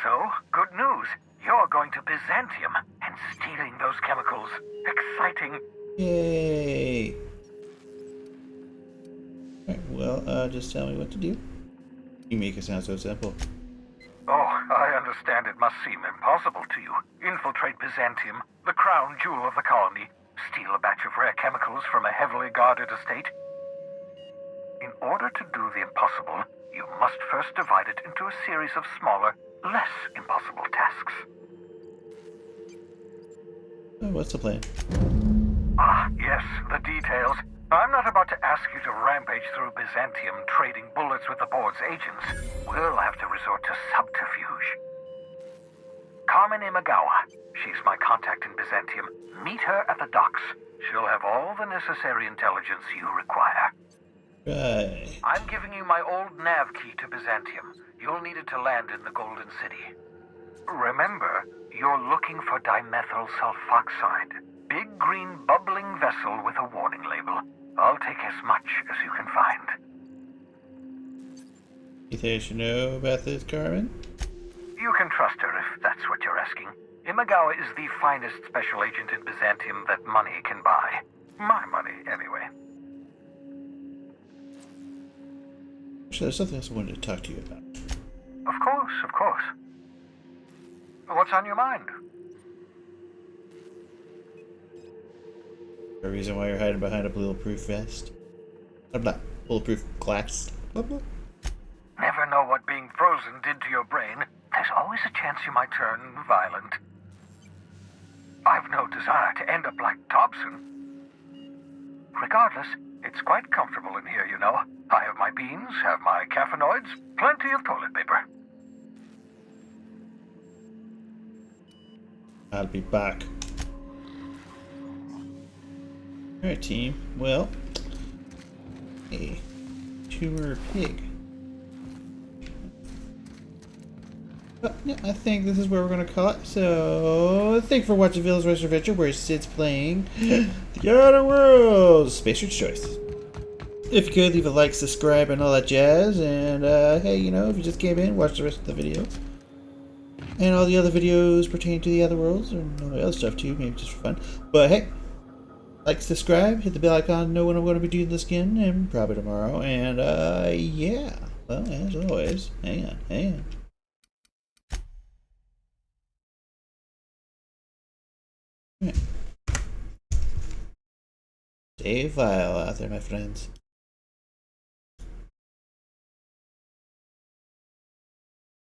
So, good news. You're going to Byzantium and stealing those chemicals. Exciting. Yay! Alright, well, just tell me what to do. You make it sound so simple. Oh, I understand it must seem impossible to you. Infiltrate Byzantium, the crown jewel of the colony, steal a batch of rare chemicals from a heavily guarded estate. In order to do the impossible, you must first divide it into a series of smaller, less impossible tasks. Oh, what's the plan? Ah, yes, the details. I'm not about to ask you to rampage through Byzantium trading bullets with the board's agents. We'll have to resort to subterfuge. Carmen Imagawa. She's my contact in Byzantium. Meet her at the docks. She'll have all the necessary intelligence you require. Right. I'm giving you my old nav key to Byzantium. You'll need it to land in the Golden City. Remember, you're looking for dimethyl sulfoxide. Big green bubbling vessel with a warning label. I'll take as much as you can find. You think I should know about this, Carmen? You can trust her if that's what you're asking. Imagawa is the finest special agent in Byzantium that money can buy. My money, anyway. Actually, there's something else I wanted to talk to you about. Of course, of course. What's on your mind? The reason why you're hiding behind a bulletproof vest? Bulletproof glass. Never know what being frozen did to your brain. There's always a chance you might turn violent. I've no desire to end up like Dobson. Regardless, it's quite comfortable in here, you know. I have my beans, have my caffeinoids, plenty of toilet paper. I'll be back. Alright, team. Well, a tumor pig. But yeah, I think this is where we're going to call it. So, thank you for watching Village Racer Adventure, where Sid's playing The Outer Worlds, Spacer's Choice. If you could, leave a like, subscribe, and all that jazz. And, hey, you know, if you just came in, watch the rest of the video. And all the other videos pertaining to The Other Worlds, and all the other stuff too, maybe just for fun. But, hey, like, subscribe, hit the bell icon to know when I'm going to be doing this again, and probably tomorrow. And, yeah. Well, as always, hang on. Right. Save file out there, my friends.